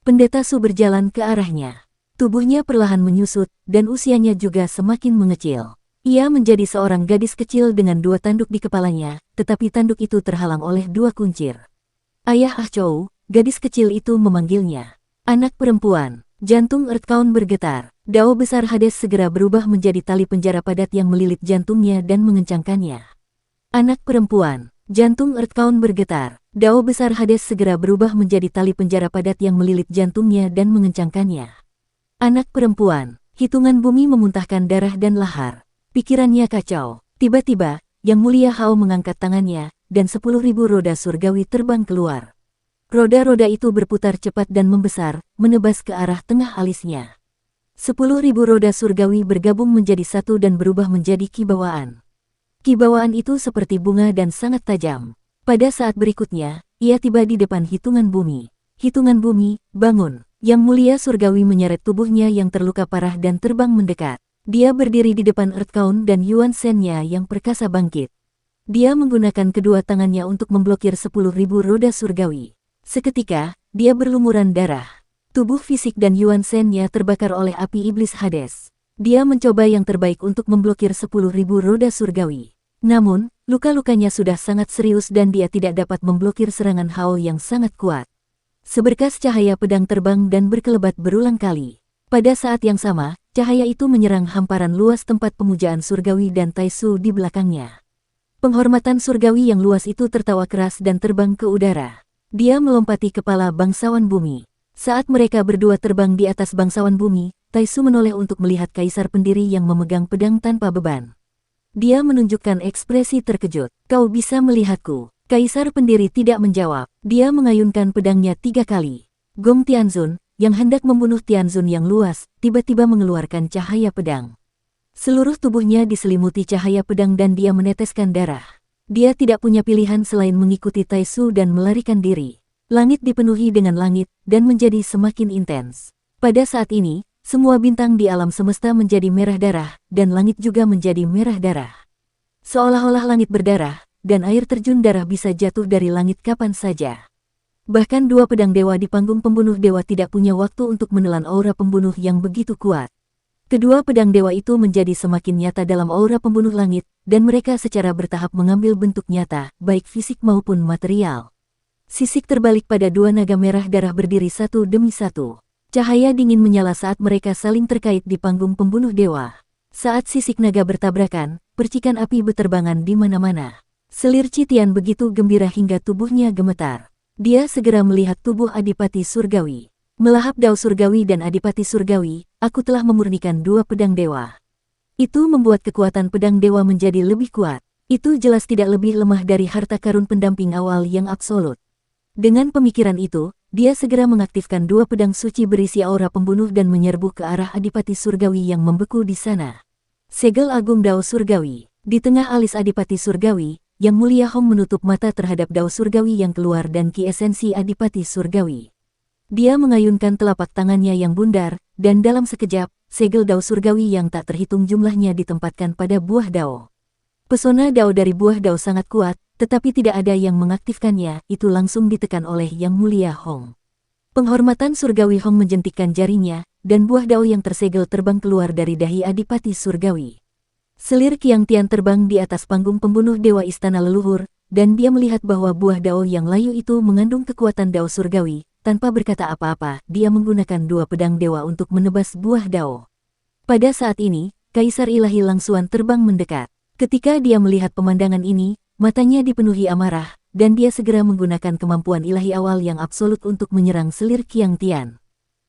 Pendeta Su berjalan ke arahnya. Tubuhnya perlahan menyusut, dan usianya juga semakin mengecil. Ia menjadi seorang gadis kecil dengan 2 tanduk di kepalanya, tetapi tanduk itu terhalang oleh 2 kuncir. Ayah Ah Chou, gadis kecil itu memanggilnya. Anak perempuan. Jantung Earthbound bergetar. Dao besar Hades segera berubah menjadi tali penjara padat yang melilit jantungnya dan mengencangkannya. Anak perempuan. Jantung Earthbound bergetar. Dao besar Hades segera berubah menjadi tali penjara padat yang melilit jantungnya dan mengencangkannya. Anak perempuan. Hitungan bumi memuntahkan darah dan lahar. Pikirannya kacau. Tiba-tiba, Yang Mulia Hao mengangkat tangannya, dan 10.000 roda surgawi terbang keluar. Roda-roda itu berputar cepat dan membesar, menebas ke arah tengah alisnya. 10.000 roda surgawi bergabung menjadi satu dan berubah menjadi kibawaan. Kibawaan itu seperti bunga dan sangat tajam. Pada saat berikutnya, ia tiba di depan hitungan bumi. Hitungan bumi, bangun. Yang Mulia surgawi menyeret tubuhnya yang terluka parah dan terbang mendekat. Dia berdiri di depan Earthbound dan Yuan Shen-nya yang perkasa bangkit. Dia menggunakan kedua tangannya untuk memblokir 10.000 roda surgawi. Seketika, dia berlumuran darah. Tubuh fisik dan Yuan Shen-nya terbakar oleh api iblis Hades. Dia mencoba yang terbaik untuk memblokir 10.000 roda surgawi. Namun, luka-lukanya sudah sangat serius dan dia tidak dapat memblokir serangan Hao yang sangat kuat. Seberkas cahaya pedang terbang dan berkelebat berulang kali. Pada saat yang sama, cahaya itu menyerang hamparan luas tempat pemujaan surgawi dan Taisu di belakangnya. Penghormatan surgawi yang luas itu tertawa keras dan terbang ke udara. Dia melompati kepala bangsawan bumi. Saat mereka berdua terbang di atas bangsawan bumi, Taisu menoleh untuk melihat kaisar pendiri yang memegang pedang tanpa beban. Dia menunjukkan ekspresi terkejut. Kau bisa melihatku. Kaisar pendiri tidak menjawab. Dia mengayunkan pedangnya 3 kali. Gong Tianzun, yang hendak membunuh Tianzun yang luas, tiba-tiba mengeluarkan cahaya pedang. Seluruh tubuhnya diselimuti cahaya pedang dan dia meneteskan darah. Dia tidak punya pilihan selain mengikuti Taisu dan melarikan diri. Langit dipenuhi dengan langit, dan menjadi semakin intens. Pada saat ini, semua bintang di alam semesta menjadi merah darah, dan langit juga menjadi merah darah. Seolah-olah langit berdarah, dan air terjun darah bisa jatuh dari langit kapan saja. Bahkan 2 pedang dewa di panggung pembunuh dewa tidak punya waktu untuk menelan aura pembunuh yang begitu kuat. Kedua pedang dewa itu menjadi semakin nyata dalam aura pembunuh langit, dan mereka secara bertahap mengambil bentuk nyata, baik fisik maupun material. Sisik terbalik pada 2 naga merah darah berdiri satu demi satu. Cahaya dingin menyala saat mereka saling terkait di panggung pembunuh dewa. Saat sisik naga bertabrakan, percikan api berterbangan di mana-mana. Selir Citian begitu gembira hingga tubuhnya gemetar. Dia segera melihat tubuh Adipati Surgawi. Melahap Dao Surgawi dan Adipati Surgawi, aku telah memurnikan 2 pedang dewa. Itu membuat kekuatan pedang dewa menjadi lebih kuat. Itu jelas tidak lebih lemah dari harta karun pendamping awal yang absolut. Dengan pemikiran itu, dia segera mengaktifkan 2 pedang suci berisi aura pembunuh dan menyerbu ke arah Adipati Surgawi yang membeku di sana. Segel Agung Dao Surgawi. Di tengah alis Adipati Surgawi, Yang Mulia Hong menutup mata terhadap Dao Surgawi yang keluar dan ki esensi Adipati Surgawi. Dia mengayunkan telapak tangannya yang bundar, dan dalam sekejap, segel Dao Surgawi yang tak terhitung jumlahnya ditempatkan pada buah Dao. Pesona Dao dari buah Dao sangat kuat, tetapi tidak ada yang mengaktifkannya, itu langsung ditekan oleh Yang Mulia Hong. Penghormatan Surgawi Hong menjentikkan jarinya, dan buah Dao yang tersegel terbang keluar dari dahi Adipati Surgawi. Selir Kiang Tian terbang di atas panggung pembunuh dewa istana leluhur, dan dia melihat bahwa buah Dao yang layu itu mengandung kekuatan Dao Surgawi. Tanpa berkata apa-apa, dia menggunakan 2 pedang dewa untuk menebas buah Dao. Pada saat ini, Kaisar Ilahi Langsuan terbang mendekat. Ketika dia melihat pemandangan ini, matanya dipenuhi amarah, dan dia segera menggunakan kemampuan ilahi awal yang absolut untuk menyerang Selir Kiang Tian.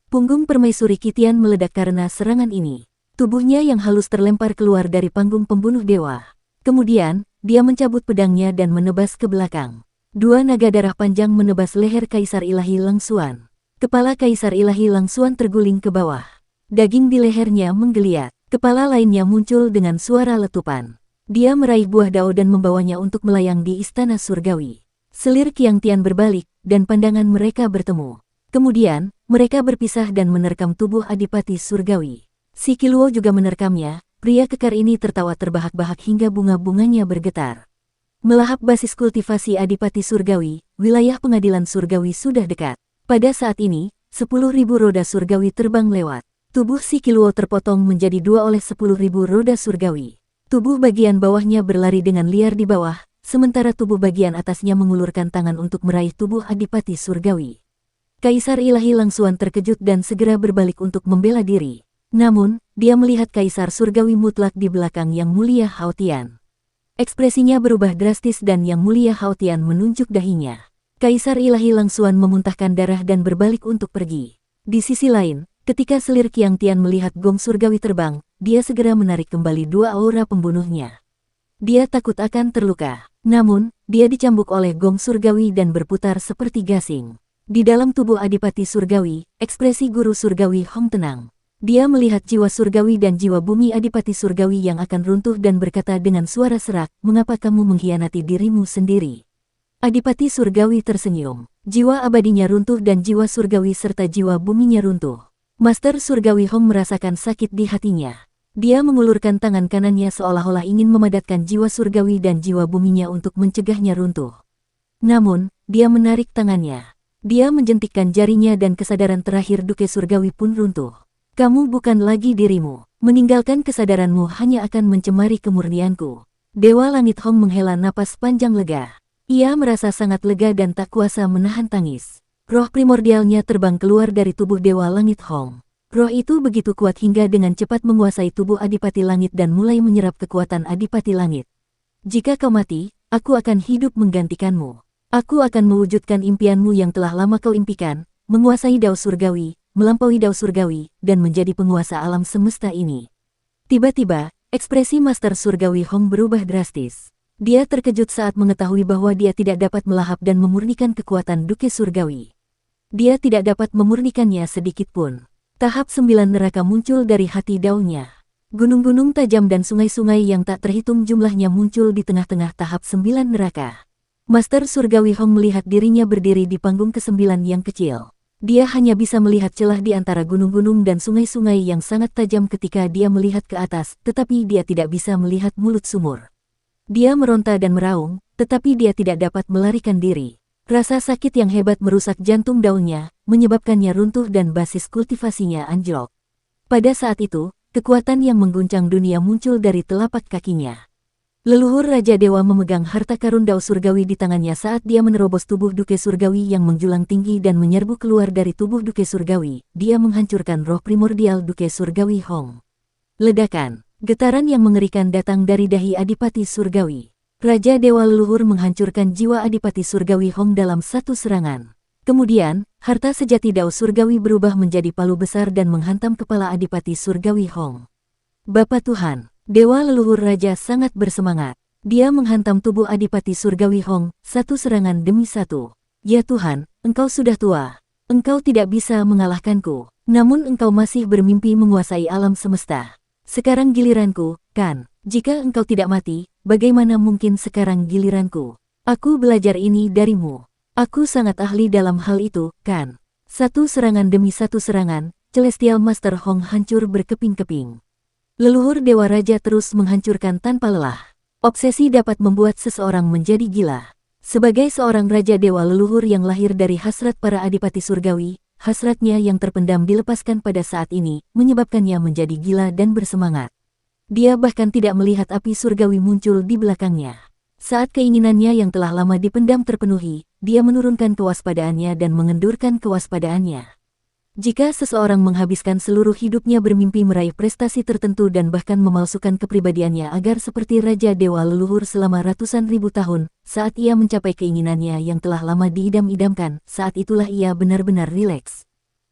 Punggung Permaisuri Kitian meledak karena serangan ini. Tubuhnya yang halus terlempar keluar dari panggung pembunuh dewa. Kemudian, dia mencabut pedangnya dan menebas ke belakang. 2 naga darah panjang menebas leher Kaisar Ilahi Langsuan. Kepala Kaisar Ilahi Langsuan terguling ke bawah. Daging di lehernya menggeliat. Kepala lainnya muncul dengan suara letupan. Dia meraih buah dao dan membawanya untuk melayang di istana surgawi. Selir Qiang Tian berbalik, dan pandangan mereka bertemu. Kemudian, mereka berpisah dan menerkam tubuh Adipati Surgawi. Si Qiluo juga menerkamnya. Pria kekar ini tertawa terbahak-bahak hingga bunga-bunganya bergetar. Melahap basis kultivasi Adipati Surgawi, wilayah pengadilan surgawi sudah dekat. Pada saat ini, 10.000 roda surgawi terbang lewat. Tubuh si Qiluo terpotong menjadi dua oleh 10.000 roda surgawi. Tubuh bagian bawahnya berlari dengan liar di bawah, sementara tubuh bagian atasnya mengulurkan tangan untuk meraih tubuh Adipati Surgawi. Kaisar Ilahi Langsuan terkejut dan segera berbalik untuk membela diri. Namun, dia melihat Kaisar Surgawi mutlak di belakang Yang Mulia Hao Tian. Ekspresinya berubah drastis dan Yang Mulia Hao Tian menunjuk dahinya. Kaisar Ilahi Langsuan memuntahkan darah dan berbalik untuk pergi. Di sisi lain, ketika selir Qiang Tian melihat gong surgawi terbang, dia segera menarik kembali dua aura pembunuhnya. Dia takut akan terluka. Namun, dia dicambuk oleh gong surgawi dan berputar seperti gasing. Di dalam tubuh Adipati Surgawi, ekspresi guru surgawi Hong tenang. Dia melihat jiwa surgawi dan jiwa bumi Adipati Surgawi yang akan runtuh dan berkata dengan suara serak, "Mengapa kamu mengkhianati dirimu sendiri?" Adipati Surgawi tersenyum. Jiwa abadinya runtuh dan jiwa surgawi serta jiwa buminya runtuh. Master Surgawi Hong merasakan sakit di hatinya. Dia mengulurkan tangan kanannya seolah-olah ingin memadatkan jiwa surgawi dan jiwa buminya untuk mencegahnya runtuh. Namun, dia menarik tangannya. Dia menjentikkan jarinya dan kesadaran terakhir Duke Surgawi pun runtuh. Kamu bukan lagi dirimu. Meninggalkan kesadaranmu hanya akan mencemari kemurnianku. Dewa Langit Hong menghela napas panjang lega. Ia merasa sangat lega dan tak kuasa menahan tangis. Roh primordialnya terbang keluar dari tubuh Dewa Langit Hong. Roh itu begitu kuat hingga dengan cepat menguasai tubuh Adipati Langit dan mulai menyerap kekuatan Adipati Langit. Jika kau mati, aku akan hidup menggantikanmu. Aku akan mewujudkan impianmu yang telah lama kau impikan, menguasai Dao Surgawi, melampaui Dao Surgawi, dan menjadi penguasa alam semesta ini. Tiba-tiba, ekspresi Master Surgawi Hong berubah drastis. Dia terkejut saat mengetahui bahwa dia tidak dapat melahap dan memurnikan kekuatan Duke Surgawi. Dia tidak dapat memurnikannya sedikit pun. Tahap 9 neraka muncul dari hati daunnya. Gunung-gunung tajam dan sungai-sungai yang tak terhitung jumlahnya muncul di tengah-tengah tahap 9 neraka. Master Surgawi Hong melihat dirinya berdiri di panggung ke-9 yang kecil. Dia hanya bisa melihat celah di antara gunung-gunung dan sungai-sungai yang sangat tajam ketika dia melihat ke atas, tetapi dia tidak bisa melihat mulut sumur. Dia meronta dan meraung, tetapi dia tidak dapat melarikan diri. Rasa sakit yang hebat merusak jantung daunnya, menyebabkannya runtuh dan basis kultivasinya anjlok. Pada saat itu, kekuatan yang mengguncang dunia muncul dari telapak kakinya. Leluhur Raja Dewa memegang harta karun Dao Surgawi di tangannya saat dia menerobos tubuh Duke Surgawi yang menjulang tinggi dan menyerbu keluar dari tubuh Duke Surgawi. Dia menghancurkan roh primordial Duke Surgawi Hong. Ledakan, getaran yang mengerikan datang dari dahi Adipati Surgawi. Raja Dewa leluhur menghancurkan jiwa Adipati Surgawi Hong dalam satu serangan. Kemudian, harta sejati Dao Surgawi berubah menjadi palu besar dan menghantam kepala Adipati Surgawi Hong. Bapa Tuhan, Dewa leluhur raja sangat bersemangat. Dia menghantam tubuh Adipati Surgawi Hong, satu serangan demi satu. Ya Tuhan, engkau sudah tua. Engkau tidak bisa mengalahkanku. Namun engkau masih bermimpi menguasai alam semesta. Sekarang giliranku, kan? Jika engkau tidak mati, bagaimana mungkin sekarang giliranku? Aku belajar ini darimu. Aku sangat ahli dalam hal itu, kan? Satu serangan demi satu serangan, Celestial Master Hong hancur berkeping-keping. Leluhur Dewa Raja terus menghancurkan tanpa lelah. Obsesi dapat membuat seseorang menjadi gila. Sebagai seorang Raja Dewa leluhur yang lahir dari hasrat para Adipati Surgawi, hasratnya yang terpendam dilepaskan pada saat ini, menyebabkannya menjadi gila dan bersemangat. Dia bahkan tidak melihat api surgawi muncul di belakangnya. Saat keinginannya yang telah lama dipendam terpenuhi, dia menurunkan kewaspadaannya dan mengendurkan kewaspadaannya. Jika seseorang menghabiskan seluruh hidupnya bermimpi meraih prestasi tertentu dan bahkan memalsukan kepribadiannya agar seperti Raja Dewa leluhur selama ratusan ribu tahun, saat ia mencapai keinginannya yang telah lama diidam-idamkan, saat itulah ia benar-benar rileks.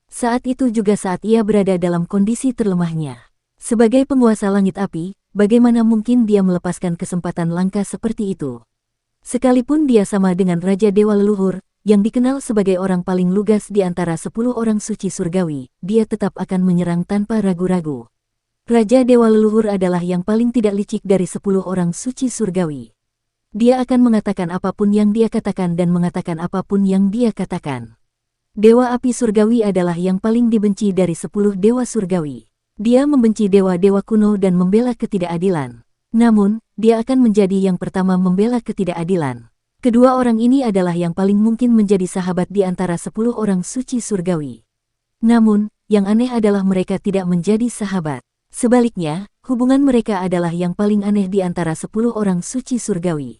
Saat itu juga saat ia berada dalam kondisi terlemahnya. Sebagai penguasa langit api, bagaimana mungkin dia melepaskan kesempatan langka seperti itu? Sekalipun dia sama dengan Raja Dewa leluhur, yang dikenal sebagai orang paling lugas di antara 10 orang suci surgawi, dia tetap akan menyerang tanpa ragu-ragu. Raja Dewa Leluhur adalah yang paling tidak licik dari 10 orang suci surgawi. Dia akan mengatakan apapun yang dia katakan dan mengatakan apapun yang dia katakan. Dewa api surgawi adalah yang paling dibenci dari 10 dewa surgawi. Dia membenci dewa-dewa kuno dan membela ketidakadilan. Namun, dia akan menjadi yang pertama membela ketidakadilan. Kedua orang ini adalah yang paling mungkin menjadi sahabat di antara 10 orang suci surgawi. Namun, yang aneh adalah mereka tidak menjadi sahabat. Sebaliknya, hubungan mereka adalah yang paling aneh di antara 10 orang suci surgawi.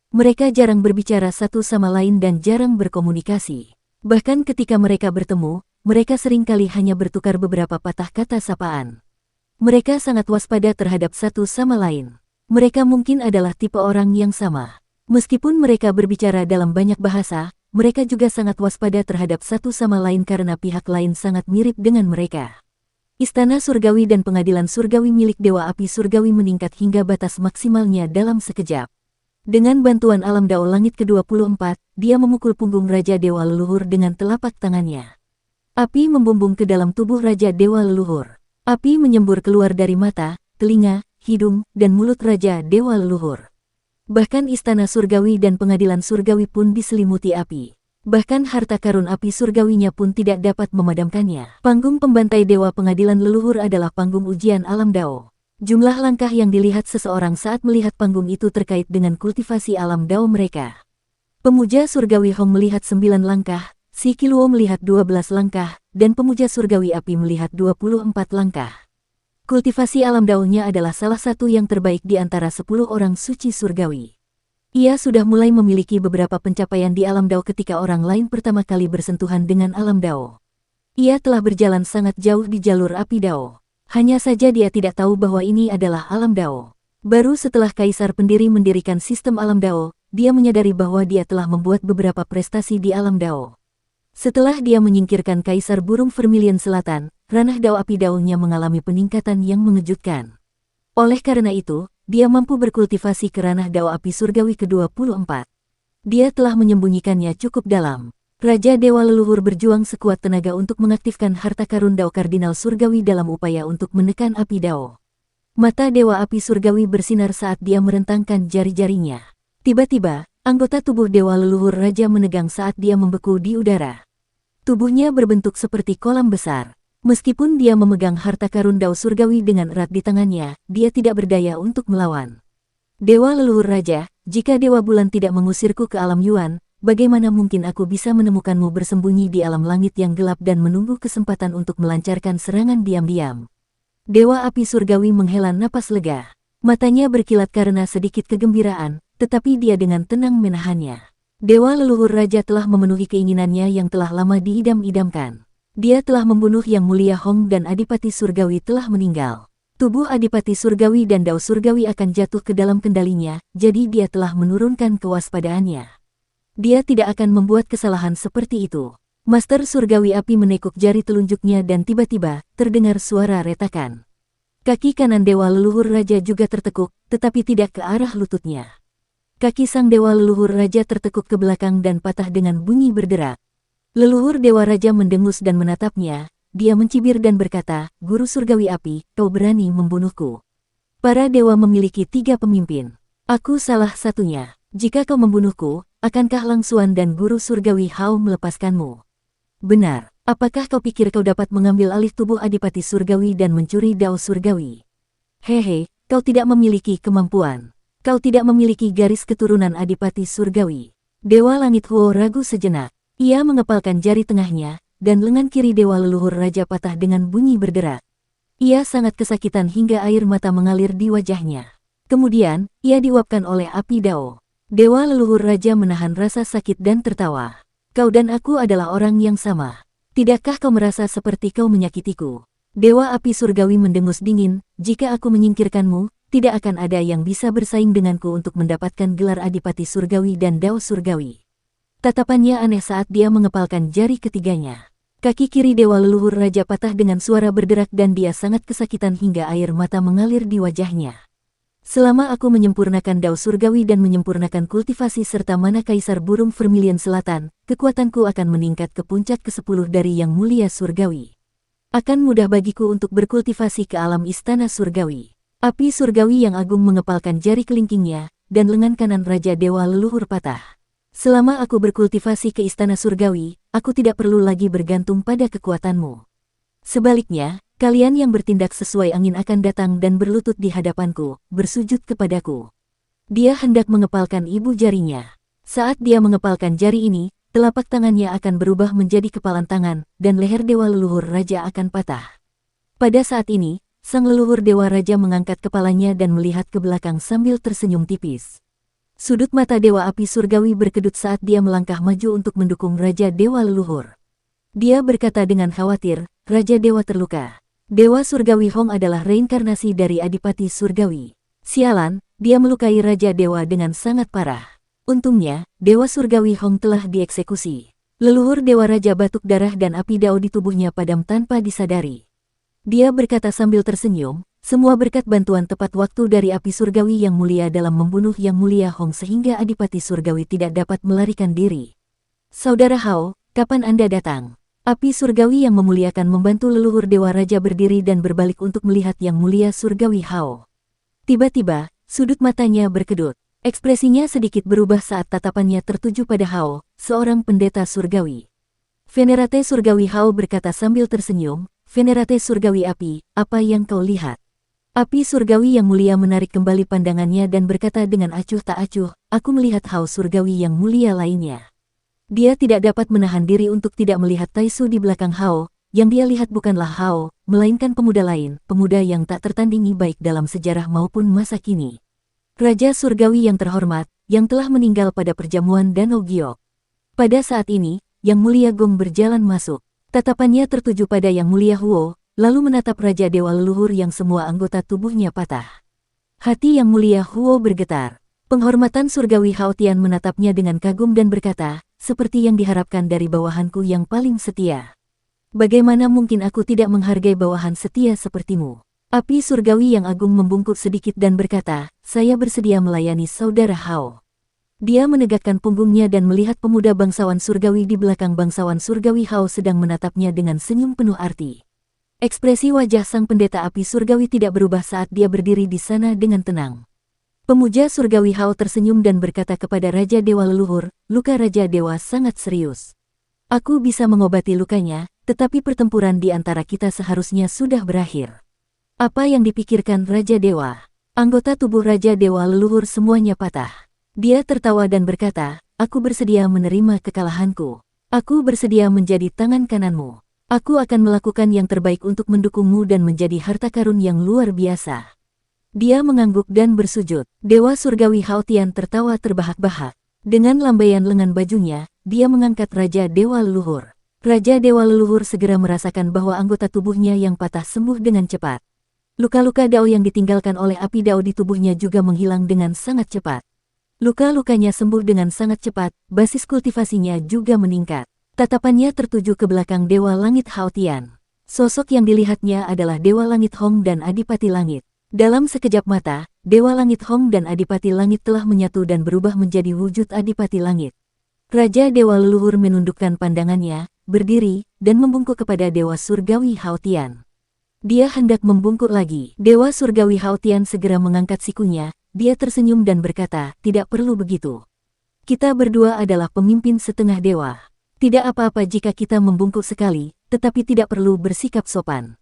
Mereka jarang berbicara satu sama lain dan jarang berkomunikasi. Bahkan ketika mereka bertemu, mereka seringkali hanya bertukar beberapa patah kata sapaan. Mereka sangat waspada terhadap satu sama lain. Mereka mungkin adalah tipe orang yang sama. Meskipun mereka berbicara dalam banyak bahasa, mereka juga sangat waspada terhadap satu sama lain karena pihak lain sangat mirip dengan mereka. Istana surgawi dan pengadilan surgawi milik Dewa Api Surgawi meningkat hingga batas maksimalnya dalam sekejap. Dengan bantuan alam dao langit ke-24, dia memukul punggung Raja Dewa Leluhur dengan telapak tangannya. Api membumbung ke dalam tubuh Raja Dewa Leluhur. Api menyembur keluar dari mata, telinga, hidung, dan mulut Raja Dewa Leluhur. Bahkan istana surgawi dan pengadilan surgawi pun diselimuti api. Bahkan harta karun api surgawinya pun tidak dapat memadamkannya. Panggung pembantai Dewa Pengadilan Leluhur adalah panggung ujian alam dao. Jumlah langkah yang dilihat seseorang saat melihat panggung itu terkait dengan kultivasi alam dao mereka. Pemuja surgawi Hong melihat 9 langkah, si Kiluo melihat 12 langkah, dan pemuja surgawi api melihat 24 langkah. Kultivasi alam daonya adalah salah satu yang terbaik di antara 10 orang suci surgawi. Ia sudah mulai memiliki beberapa pencapaian di alam dao ketika orang lain pertama kali bersentuhan dengan alam dao. Ia telah berjalan sangat jauh di jalur api dao. Hanya saja dia tidak tahu bahwa ini adalah alam dao. Baru setelah Kaisar Pendiri mendirikan sistem alam dao, dia menyadari bahwa dia telah membuat beberapa prestasi di alam dao. Setelah dia menyingkirkan Kaisar Burung Vermilion Selatan, ranah dao api daonya mengalami peningkatan yang mengejutkan. Oleh karena itu, dia mampu berkultivasi ke ranah dao api surgawi ke-24. Dia telah menyembunyikannya cukup dalam. Raja Dewa Leluhur berjuang sekuat tenaga untuk mengaktifkan harta karun dao kardinal surgawi dalam upaya untuk menekan api dao. Mata Dewa Api Surgawi bersinar saat dia merentangkan jari-jarinya. Tiba-tiba, anggota tubuh Dewa Leluhur Raja menegang saat dia membeku di udara. Tubuhnya berbentuk seperti kolam besar. Meskipun dia memegang harta karun dao surgawi dengan erat di tangannya, dia tidak berdaya untuk melawan. Dewa Leluhur Raja, jika Dewa Bulan tidak mengusirku ke alam Yuan, bagaimana mungkin aku bisa menemukanmu bersembunyi di alam langit yang gelap dan menunggu kesempatan untuk melancarkan serangan diam-diam? Dewa Api Surgawi menghela napas lega. Matanya berkilat karena sedikit kegembiraan, tetapi dia dengan tenang menahannya. Dewa Leluhur Raja telah memenuhi keinginannya yang telah lama diidam-idamkan. Dia telah membunuh Yang Mulia Hong dan Adipati Surgawi telah meninggal. Tubuh Adipati Surgawi dan Dao Surgawi akan jatuh ke dalam kendalinya, jadi dia telah menurunkan kewaspadaannya. Dia tidak akan membuat kesalahan seperti itu. Master Surgawi Api menekuk jari telunjuknya dan tiba-tiba, terdengar suara retakan. Kaki kanan Dewa Leluhur Raja juga tertekuk, tetapi tidak ke arah lututnya. Kaki sang Dewa Leluhur Raja tertekuk ke belakang dan patah dengan bunyi berderak. Leluhur Dewa Raja mendengus dan menatapnya. Dia mencibir dan berkata, "Guru Surgawi Api, kau berani membunuhku." Para dewa memiliki 3 pemimpin. Aku salah satunya. Jika kau membunuhku, akankah Langsuan dan Guru Surgawi Hao melepaskanmu? Benar. Apakah kau pikir kau dapat mengambil alih tubuh Adipati Surgawi dan mencuri Dao Surgawi? Hehe, kau tidak memiliki kemampuan. Kau tidak memiliki garis keturunan Adipati Surgawi. Dewa Langit Huo ragu sejenak. Ia mengepalkan jari tengahnya, dan lengan kiri Dewa Leluhur Raja patah dengan bunyi berderak. Ia sangat kesakitan hingga air mata mengalir di wajahnya. Kemudian, ia diuapkan oleh api dao. Dewa Leluhur Raja menahan rasa sakit dan tertawa. Kau dan aku adalah orang yang sama. Tidakkah kau merasa seperti kau menyakitiku? Dewa Api Surgawi mendengus dingin, jika aku menyingkirkanmu, tidak akan ada yang bisa bersaing denganku untuk mendapatkan gelar Adipati Surgawi dan Dao Surgawi. Tatapannya aneh saat dia mengepalkan jari ketiganya. Kaki kiri Dewa Leluhur Raja patah dengan suara berderak dan dia sangat kesakitan hingga air mata mengalir di wajahnya. Selama aku menyempurnakan Dao Surgawi dan menyempurnakan kultivasi serta mana Kaisar Burung Vermilion Selatan, kekuatanku akan meningkat ke puncak ke-10 dari Yang Mulia Surgawi. Akan mudah bagiku untuk berkultivasi ke alam istana surgawi. Api surgawi yang agung mengepalkan jari kelingkingnya, dan lengan kanan Raja Dewa leluhur patah. Selama aku berkultivasi ke istana surgawi, aku tidak perlu lagi bergantung pada kekuatanmu. Sebaliknya, kalian yang bertindak sesuai angin akan datang dan berlutut di hadapanku, bersujud kepadaku. Dia hendak mengepalkan ibu jarinya. Saat dia mengepalkan jari ini, telapak tangannya akan berubah menjadi kepalan tangan, dan leher Dewa Leluhur Raja akan patah. Pada saat ini, sang leluhur Dewa Raja mengangkat kepalanya dan melihat ke belakang sambil tersenyum tipis. Sudut mata Dewa Api Surgawi berkedut saat dia melangkah maju untuk mendukung Raja Dewa Leluhur. Dia berkata dengan khawatir, Raja Dewa terluka. Dewa Surgawi Hong adalah reinkarnasi dari Adipati Surgawi. Sialan, dia melukai Raja Dewa dengan sangat parah. Untungnya, Dewa Surgawi Hong telah dieksekusi. Leluhur Dewa Raja batuk darah dan api dao di tubuhnya padam tanpa disadari. Dia berkata sambil tersenyum, semua berkat bantuan tepat waktu dari api surgawi yang mulia dalam membunuh yang mulia Hong sehingga Adipati Surgawi tidak dapat melarikan diri. Saudara Hao, kapan Anda datang? Api surgawi yang memuliakan membantu leluhur Dewa Raja berdiri dan berbalik untuk melihat yang mulia surgawi Hao. Tiba-tiba, sudut matanya berkedut. Ekspresinya sedikit berubah saat tatapannya tertuju pada Hao, seorang pendeta surgawi. Venerate Surgawi Hao berkata sambil tersenyum, Venerate Surgawi Api, apa yang kau lihat? Api surgawi yang mulia menarik kembali pandangannya dan berkata dengan acuh tak acuh, aku melihat Hao surgawi yang mulia lainnya. Dia tidak dapat menahan diri untuk tidak melihat Taisu di belakang Hao, yang dia lihat bukanlah Hao, melainkan pemuda lain, pemuda yang tak tertandingi baik dalam sejarah maupun masa kini. Raja surgawi yang terhormat, yang telah meninggal pada perjamuan Danau Giok. Pada saat ini, Yang Mulia Gong berjalan masuk. Tatapannya tertuju pada Yang Mulia Huo, lalu menatap Raja Dewa Leluhur yang semua anggota tubuhnya patah. Hati Yang Mulia Huo bergetar. Penghormatan surgawi Hao Tian menatapnya dengan kagum dan berkata, seperti yang diharapkan dari bawahanku yang paling setia. Bagaimana mungkin aku tidak menghargai bawahan setia sepertimu? Api surgawi yang agung membungkuk sedikit dan berkata, saya bersedia melayani saudara Hao. Dia menegakkan punggungnya dan melihat pemuda bangsawan surgawi di belakang bangsawan surgawi Hao sedang menatapnya dengan senyum penuh arti. Ekspresi wajah sang pendeta api surgawi tidak berubah saat dia berdiri di sana dengan tenang. Pemuja surgawi Hao tersenyum dan berkata kepada Raja Dewa Leluhur, luka Raja Dewa sangat serius. Aku bisa mengobati lukanya, tetapi pertempuran di antara kita seharusnya sudah berakhir. Apa yang dipikirkan Raja Dewa? Anggota tubuh Raja Dewa Leluhur semuanya patah. Dia tertawa dan berkata, aku bersedia menerima kekalahanku. Aku bersedia menjadi tangan kananmu. Aku akan melakukan yang terbaik untuk mendukungmu dan menjadi harta karun yang luar biasa. Dia mengangguk dan bersujud. Dewa surgawi Hao Tian tertawa terbahak-bahak. Dengan lambaian lengan bajunya, dia mengangkat Raja Dewa Leluhur. Raja Dewa Leluhur segera merasakan bahwa anggota tubuhnya yang patah sembuh dengan cepat. Luka-luka dao yang ditinggalkan oleh api dao di tubuhnya juga menghilang dengan sangat cepat. Luka-lukanya sembuh dengan sangat cepat, basis kultivasinya juga meningkat. Tatapannya tertuju ke belakang Dewa Langit Hao Tian. Sosok yang dilihatnya adalah Dewa Langit Hong dan Adipati Langit. Dalam sekejap mata, Dewa Langit Hong dan Adipati Langit telah menyatu dan berubah menjadi wujud Adipati Langit. Raja Dewa Leluhur menundukkan pandangannya, berdiri, dan membungkuk kepada Dewa Surgawi Hao Tian. Dia hendak membungkuk lagi. Dewa Surgawi Hao Tian segera mengangkat sikunya, dia tersenyum dan berkata, tidak perlu begitu. Kita berdua adalah pemimpin setengah dewa. Tidak apa-apa jika kita membungkuk sekali, tetapi tidak perlu bersikap sopan.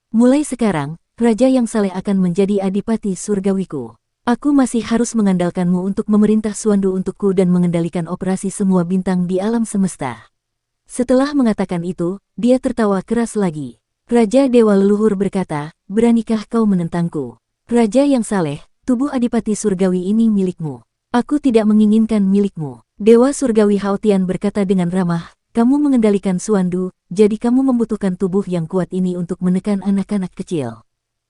Mulai sekarang, Raja yang saleh akan menjadi adipati surgawiku. Aku masih harus mengandalkanmu untuk memerintah Suandu untukku dan mengendalikan operasi semua bintang di alam semesta. Setelah mengatakan itu, dia tertawa keras lagi. Raja Dewa Leluhur berkata, beranikah kau menentangku? Raja yang saleh, tubuh adipati surgawi ini milikmu. Aku tidak menginginkan milikmu. Dewa Surgawi Hao Tian berkata dengan ramah, kamu mengendalikan Suandu, jadi kamu membutuhkan tubuh yang kuat ini untuk menekan anak-anak kecil.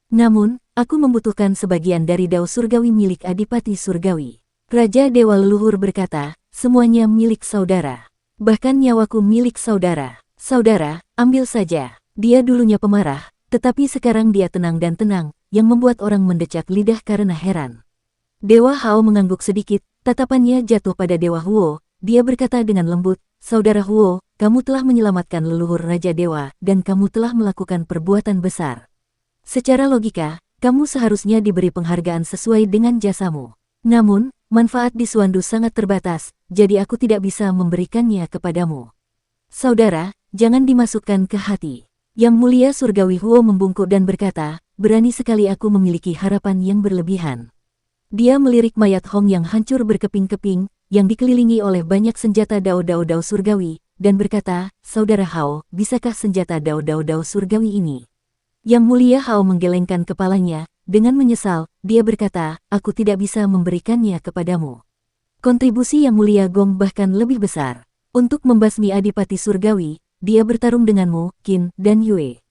Namun, aku membutuhkan sebagian dari dao surgawi milik Adipati Surgawi. Raja Dewa Leluhur berkata, semuanya milik saudara. Bahkan nyawaku milik saudara. Saudara, ambil saja. Dia dulunya pemarah, tetapi sekarang dia tenang dan tenang, yang membuat orang mendecak lidah karena heran. Dewa Hao mengangguk sedikit, tatapannya jatuh pada Dewa Huo, dia berkata dengan lembut, saudara Huo, kamu telah menyelamatkan leluhur Raja Dewa dan kamu telah melakukan perbuatan besar. Secara logika, kamu seharusnya diberi penghargaan sesuai dengan jasamu. Namun, manfaat di Suandu sangat terbatas, jadi aku tidak bisa memberikannya kepadamu. Saudara, jangan dimasukkan ke hati. Yang Mulia Surgawi Huo membungkuk dan berkata, berani sekali aku memiliki harapan yang berlebihan. Dia melirik mayat Hong yang hancur berkeping-keping, yang dikelilingi oleh banyak senjata dao-dao surgawi, dan berkata, Saudara Hao, bisakah senjata dao-dao surgawi ini? Yang Mulia Hao menggelengkan kepalanya, dengan menyesal, dia berkata, aku tidak bisa memberikannya kepadamu. Kontribusi Yang Mulia Gong bahkan lebih besar. Untuk membasmi Adipati Surgawi, dia bertarung denganmu, Qin, dan Yue.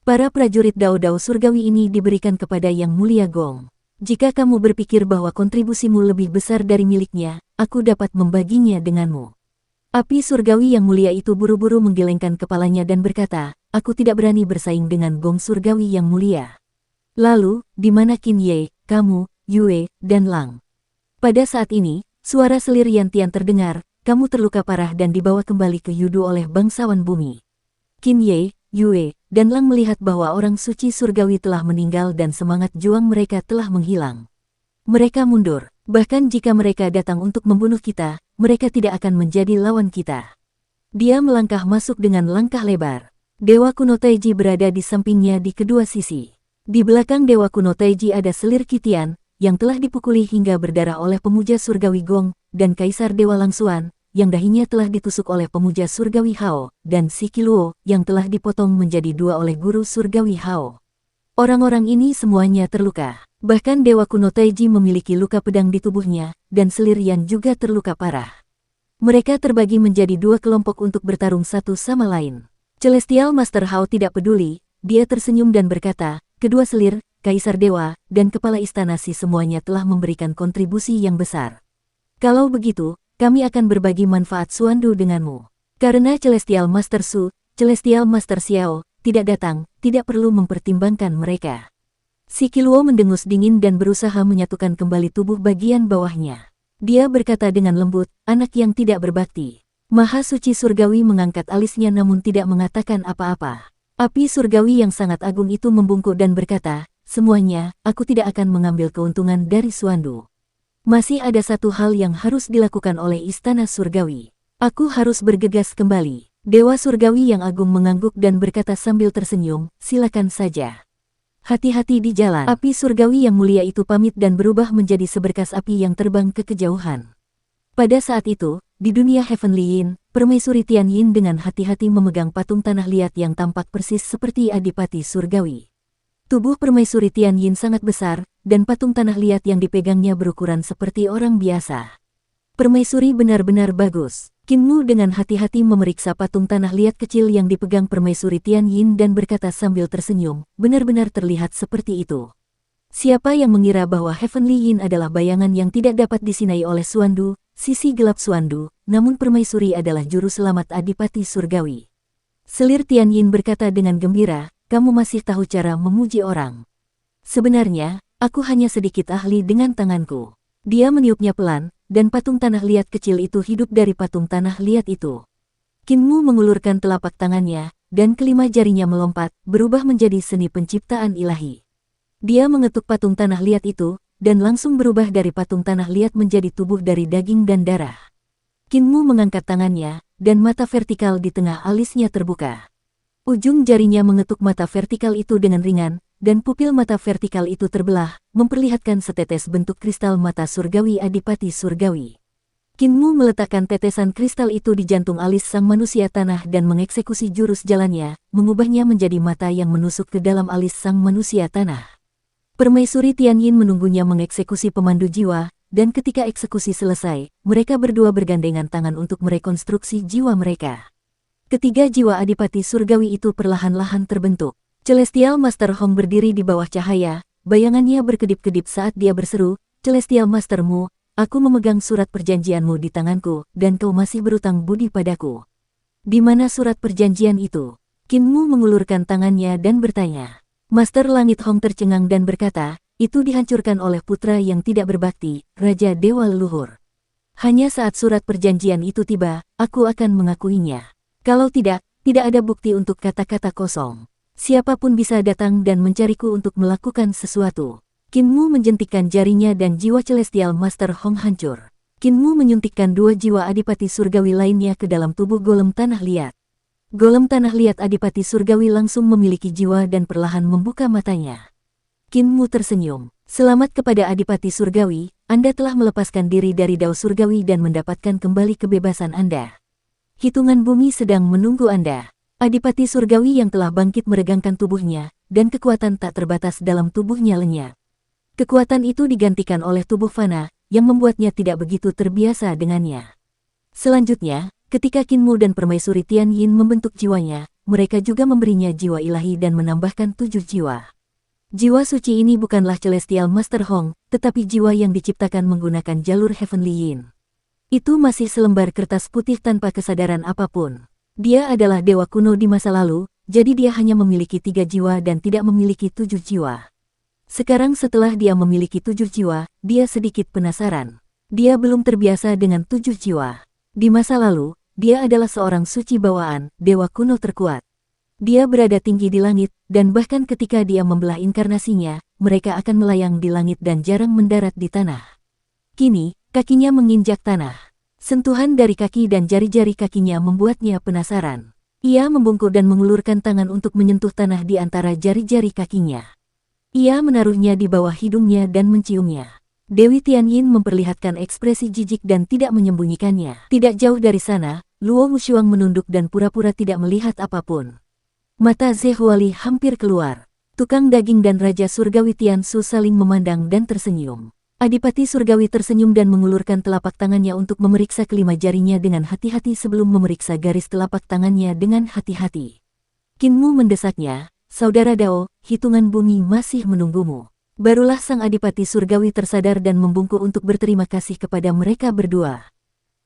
Para prajurit dao-dao surgawi ini diberikan kepada Yang Mulia Gong. Jika kamu berpikir bahwa kontribusimu lebih besar dari miliknya, aku dapat membaginya denganmu. Api surgawi yang mulia itu buru-buru menggelengkan kepalanya dan berkata, aku tidak berani bersaing dengan Gong surgawi yang mulia. Lalu, di mana Qin Ye, kamu, Yue, dan Lang? Pada saat ini, suara selir Yantian terdengar, kamu terluka parah dan dibawa kembali ke Yudu oleh bangsawan bumi. Qin Ye, Yue, dan Lang melihat bahwa orang suci surgawi telah meninggal dan semangat juang mereka telah menghilang. Mereka mundur, bahkan jika mereka datang untuk membunuh kita, mereka tidak akan menjadi lawan kita. Dia melangkah masuk dengan langkah lebar. Dewa kuno Taiji berada di sampingnya di kedua sisi. Di belakang Dewa kuno Taiji ada selir Qitian, yang telah dipukuli hingga berdarah oleh pemuja surgawi Gong, dan Kaisar Dewa Langsuan, yang dahinya telah ditusuk oleh pemuja surgawi Hao, dan Si Qiluo, yang telah dipotong menjadi dua oleh guru surgawi Hao. Orang-orang ini semuanya terluka. Bahkan Dewa kuno Taiji memiliki luka pedang di tubuhnya, dan selir Yan juga terluka parah. Mereka terbagi menjadi dua kelompok untuk bertarung satu sama lain. Celestial Master Hao tidak peduli, dia tersenyum dan berkata, kedua selir, Kaisar Dewa, dan Kepala Istana Si semuanya telah memberikan kontribusi yang besar. Kalau begitu, kami akan berbagi manfaat Suandu denganmu. Karena Celestial Master Su, Celestial Master Xiao, tidak datang, tidak perlu mempertimbangkan mereka. Si Qiluo mendengus dingin dan berusaha menyatukan kembali tubuh bagian bawahnya. Dia berkata dengan lembut, anak yang tidak berbakti. Maha Suci Surgawi mengangkat alisnya namun tidak mengatakan apa-apa. Api surgawi yang sangat agung itu membungkuk dan berkata, semuanya, aku tidak akan mengambil keuntungan dari Suandu. Masih ada satu hal yang harus dilakukan oleh Istana Surgawi. Aku harus bergegas kembali. Dewa Surgawi yang agung mengangguk dan berkata sambil tersenyum, silakan saja. Hati-hati di jalan. Api surgawi yang mulia itu pamit dan berubah menjadi seberkas api yang terbang ke kejauhan. Pada saat itu, di dunia Heavenly Yin, Permaisuri Tian Yin dengan hati-hati memegang patung tanah liat yang tampak persis seperti Adipati Surgawi. Tubuh Permaisuri Tian Yin sangat besar, dan patung tanah liat yang dipegangnya berukuran seperti orang biasa. Permaisuri benar-benar bagus. Qin Mu dengan hati-hati memeriksa patung tanah liat kecil yang dipegang Permaisuri Tian Yin dan berkata sambil tersenyum, benar-benar terlihat seperti itu. Siapa yang mengira bahwa Heavenly Yin adalah bayangan yang tidak dapat disinai oleh Suandu, sisi gelap Suandu, namun Permaisuri adalah juru selamat Adipati Surgawi. Selir Tian Yin berkata dengan gembira, kamu masih tahu cara memuji orang. Sebenarnya, aku hanya sedikit ahli dengan tanganku. Dia meniupnya pelan, dan patung tanah liat kecil itu hidup dari patung tanah liat itu. Qin Mu mengulurkan telapak tangannya, dan kelima jarinya melompat, berubah menjadi seni penciptaan ilahi. Dia mengetuk patung tanah liat itu, dan langsung berubah dari patung tanah liat menjadi tubuh dari daging dan darah. Qin Mu mengangkat tangannya, dan mata vertikal di tengah alisnya terbuka. Ujung jarinya mengetuk mata vertikal itu dengan ringan, dan pupil mata vertikal itu terbelah, memperlihatkan setetes bentuk kristal mata surgawi Adipati Surgawi. Qin Mu meletakkan tetesan kristal itu di jantung alis sang manusia tanah dan mengeksekusi jurus jalannya, mengubahnya menjadi mata yang menusuk ke dalam alis sang manusia tanah. Permaisuri Tian Yin menunggunya mengeksekusi pemandu jiwa, dan ketika eksekusi selesai, mereka berdua bergandengan tangan untuk merekonstruksi jiwa mereka. Ketiga jiwa Adipati Surgawi itu perlahan-lahan terbentuk. Celestial Master Hong berdiri di bawah cahaya, bayangannya berkedip-kedip saat dia berseru, Celestial Master Mu, aku memegang surat perjanjianmu di tanganku, dan kau masih berutang budi padaku. Di mana surat perjanjian itu? Qin Mu mengulurkan tangannya dan bertanya. Master Langit Hong tercengang dan berkata, itu dihancurkan oleh putra yang tidak berbakti, Raja Dewa Leluhur. Hanya saat surat perjanjian itu tiba, aku akan mengakuinya. Kalau tidak, tidak ada bukti untuk kata-kata kosong. Siapapun bisa datang dan mencariku untuk melakukan sesuatu. Kinmu menjentikkan jarinya dan jiwa Celestial Master Hong hancur. Kinmu menyuntikkan 2 jiwa Adipati Surgawi lainnya ke dalam tubuh golem tanah liat. Golem tanah liat Adipati Surgawi langsung memiliki jiwa dan perlahan membuka matanya. Kinmu tersenyum. Selamat kepada Adipati Surgawi, Anda telah melepaskan diri dari Dao Surgawi dan mendapatkan kembali kebebasan Anda. Hitungan bumi sedang menunggu Anda. Adipati Surgawi yang telah bangkit meregangkan tubuhnya, dan kekuatan tak terbatas dalam tubuhnya lenyap. Kekuatan itu digantikan oleh tubuh fana, yang membuatnya tidak begitu terbiasa dengannya. Selanjutnya, ketika Kinmu dan Permaisuri Tianyin membentuk jiwanya, mereka juga memberinya jiwa ilahi dan menambahkan 7 jiwa. Jiwa suci ini bukanlah Celestial Master Hong, tetapi jiwa yang diciptakan menggunakan jalur Heavenly Yin. Itu masih selembar kertas putih tanpa kesadaran apapun. Dia adalah dewa kuno di masa lalu, jadi dia hanya memiliki 3 jiwa dan tidak memiliki 7 jiwa. Sekarang setelah dia memiliki 7 jiwa, dia sedikit penasaran. Dia belum terbiasa dengan 7 jiwa. Di masa lalu, dia adalah seorang suci bawaan, dewa kuno terkuat. Dia berada tinggi di langit, dan bahkan ketika dia membelah inkarnasinya, mereka akan melayang di langit dan jarang mendarat di tanah. Kini, kakinya menginjak tanah. Sentuhan dari kaki dan jari-jari kakinya membuatnya penasaran. Ia membungkuk dan mengulurkan tangan untuk menyentuh tanah di antara jari-jari kakinya. Ia menaruhnya di bawah hidungnya dan menciumnya. Dewi Tianyin memperlihatkan ekspresi jijik dan tidak menyembunyikannya. Tidak jauh dari sana, Luo Wushuang menunduk dan pura-pura tidak melihat apapun. Mata Zehuali hampir keluar. Tukang daging dan Raja Surgawi Tiansu saling memandang dan tersenyum. Adipati Surgawi tersenyum dan mengulurkan telapak tangannya untuk memeriksa kelima jarinya dengan hati-hati sebelum memeriksa garis telapak tangannya dengan hati-hati. Kinmu mendesaknya, Saudara Dao, hitungan bumi masih menunggumu. Barulah sang Adipati Surgawi tersadar dan membungkuk untuk berterima kasih kepada mereka berdua.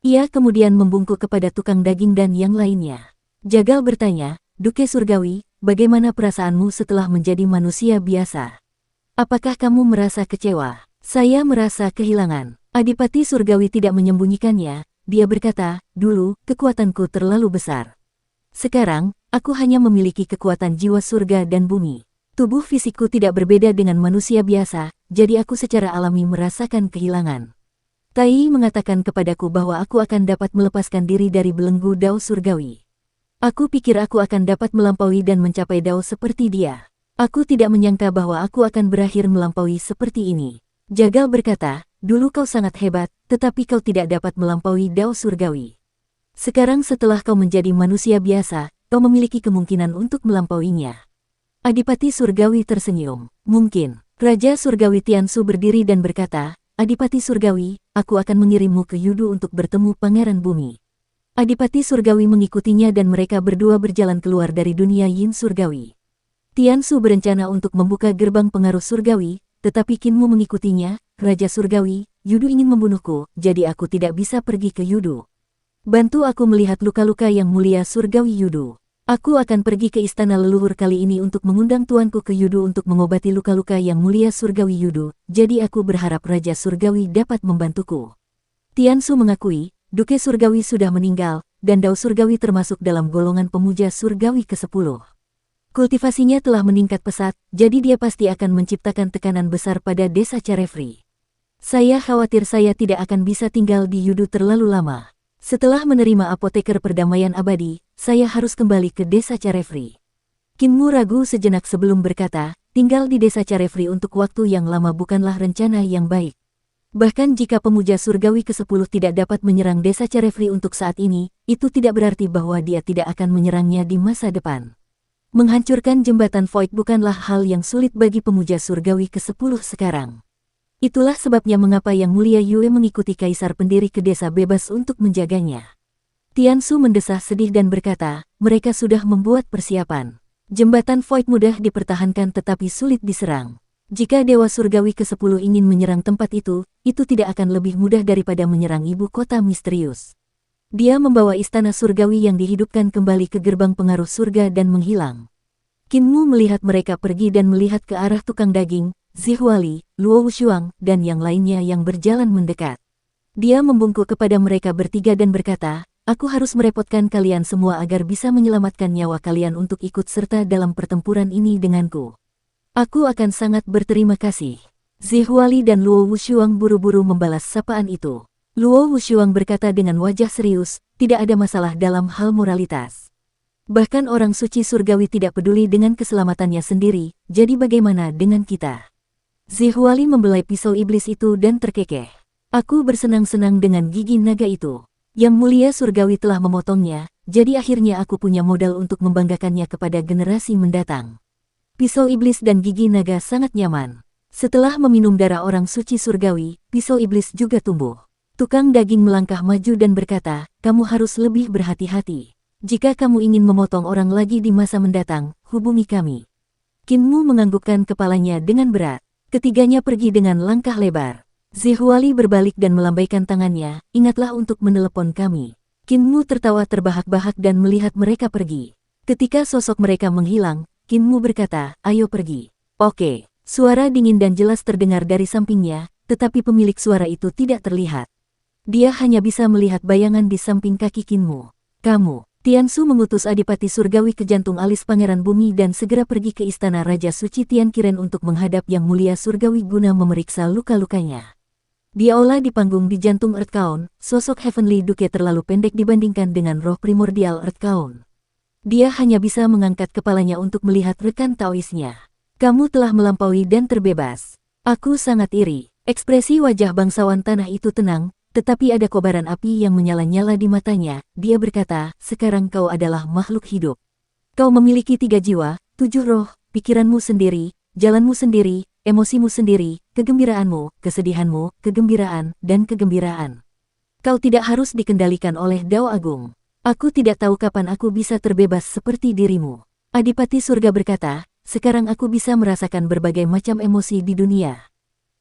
Ia kemudian membungkuk kepada tukang daging dan yang lainnya. Jagal bertanya, Duke Surgawi, bagaimana perasaanmu setelah menjadi manusia biasa? Apakah kamu merasa kecewa? Saya merasa kehilangan. Adipati Surgawi tidak menyembunyikannya, dia berkata, dulu, kekuatanku terlalu besar. Sekarang, aku hanya memiliki kekuatan jiwa surga dan bumi. Tubuh fisikku tidak berbeda dengan manusia biasa, jadi aku secara alami merasakan kehilangan. Tai mengatakan kepadaku bahwa aku akan dapat melepaskan diri dari belenggu Dao Surgawi. Aku pikir aku akan dapat melampaui dan mencapai Dao seperti dia. Aku tidak menyangka bahwa aku akan berakhir melampaui seperti ini. Jagal berkata, dulu kau sangat hebat, tetapi kau tidak dapat melampaui Dao Surgawi. Sekarang setelah kau menjadi manusia biasa, kau memiliki kemungkinan untuk melampauinya. Adipati Surgawi tersenyum. Mungkin. Raja Surgawi Tiansu berdiri dan berkata, Adipati Surgawi, aku akan mengirimmu ke Yudu untuk bertemu Pangeran Bumi. Adipati Surgawi mengikutinya dan mereka berdua berjalan keluar dari dunia Yin Surgawi. Tiansu berencana untuk membuka gerbang pengaruh Surgawi, tetapi Kinmu mengikutinya, Raja Surgawi, Yudu ingin membunuhku, jadi aku tidak bisa pergi ke Yudu. Bantu aku melihat luka-luka yang mulia Surgawi Yudu. Aku akan pergi ke istana leluhur kali ini untuk mengundang tuanku ke Yudu untuk mengobati luka-luka yang mulia Surgawi Yudu, jadi aku berharap Raja Surgawi dapat membantuku. Tiansu mengakui, Duke Surgawi sudah meninggal, dan Dao Surgawi termasuk dalam golongan pemuja Surgawi ke-10. Kultivasinya telah meningkat pesat, jadi dia pasti akan menciptakan tekanan besar pada desa Carefree. Saya khawatir saya tidak akan bisa tinggal di Yudu terlalu lama. Setelah menerima apoteker perdamaian abadi, saya harus kembali ke desa Carefree. Kinmu ragu sejenak sebelum berkata, tinggal di desa Carefree untuk waktu yang lama bukanlah rencana yang baik. Bahkan jika pemuja surgawi ke-10 tidak dapat menyerang desa Carefree untuk saat ini, itu tidak berarti bahwa dia tidak akan menyerangnya di masa depan. Menghancurkan jembatan Void bukanlah hal yang sulit bagi pemuja surgawi ke-10 sekarang. Itulah sebabnya mengapa Yang Mulia Yue mengikuti kaisar pendiri ke desa bebas untuk menjaganya. Tiansu mendesah sedih dan berkata, mereka sudah membuat persiapan. Jembatan Void mudah dipertahankan tetapi sulit diserang. Jika Dewa Surgawi ke-10 ingin menyerang tempat itu tidak akan lebih mudah daripada menyerang ibu kota misterius. Dia membawa istana surgawi yang dihidupkan kembali ke gerbang pengaruh surga dan menghilang. Kinmu melihat mereka pergi dan melihat ke arah tukang daging, Zihuali, Luo Wushuang, dan yang lainnya yang berjalan mendekat. Dia membungkuk kepada mereka bertiga dan berkata, "Aku harus merepotkan kalian semua agar bisa menyelamatkan nyawa kalian untuk ikut serta dalam pertempuran ini denganku. Aku akan sangat berterima kasih." Zihuali dan Luo Wushuang buru-buru membalas sapaan itu. Luo Wushuang berkata dengan wajah serius, "Tidak ada masalah dalam hal moralitas. Bahkan orang suci surgawi tidak peduli dengan keselamatannya sendiri, jadi bagaimana dengan kita?" Zihuali membelai pisau iblis itu dan terkekeh. "Aku bersenang-senang dengan gigi naga itu. Yang mulia surgawi telah memotongnya, jadi akhirnya aku punya modal untuk membanggakannya kepada generasi mendatang." Pisau iblis dan gigi naga sangat nyaman. Setelah meminum darah orang suci surgawi, pisau iblis juga tumbuh. Tukang daging melangkah maju dan berkata, "Kamu harus lebih berhati-hati. Jika kamu ingin memotong orang lagi di masa mendatang, hubungi kami." Kinmu menganggukkan kepalanya dengan berat. Ketiganya pergi dengan langkah lebar. Zihuali berbalik dan melambaikan tangannya, "Ingatlah untuk menelepon kami." Kinmu tertawa terbahak-bahak dan melihat mereka pergi. Ketika sosok mereka menghilang, Kinmu berkata, "Ayo pergi." "Oke." Suara dingin dan jelas terdengar dari sampingnya, tetapi pemilik suara itu tidak terlihat. Dia hanya bisa melihat bayangan di samping kaki Kinmu. "Kamu." Tiansu mengutus Adipati Surgawi ke jantung alis Pangeran Bumi dan segera pergi ke istana Raja Suci Tianqiren untuk menghadap Yang Mulia Surgawi guna memeriksa luka-lukanya. Di aula di panggung di jantung Earthcaun, sosok Heavenly Duke terlalu pendek dibandingkan dengan roh primordial Earthcaun. Dia hanya bisa mengangkat kepalanya untuk melihat rekan Taoisnya. "Kamu telah melampaui dan terbebas. Aku sangat iri." Ekspresi wajah bangsawan tanah itu tenang, tetapi ada kobaran api yang menyala-nyala di matanya. Dia berkata, "Sekarang kau adalah makhluk hidup. Kau memiliki 3 jiwa, 7 roh, pikiranmu sendiri, jalanmu sendiri, emosimu sendiri, kegembiraanmu, kesedihanmu, kegembiraan, dan kegembiraan. Kau tidak harus dikendalikan oleh Dao Agung. Aku tidak tahu kapan aku bisa terbebas seperti dirimu." Adipati Surga berkata, "Sekarang aku bisa merasakan berbagai macam emosi di dunia.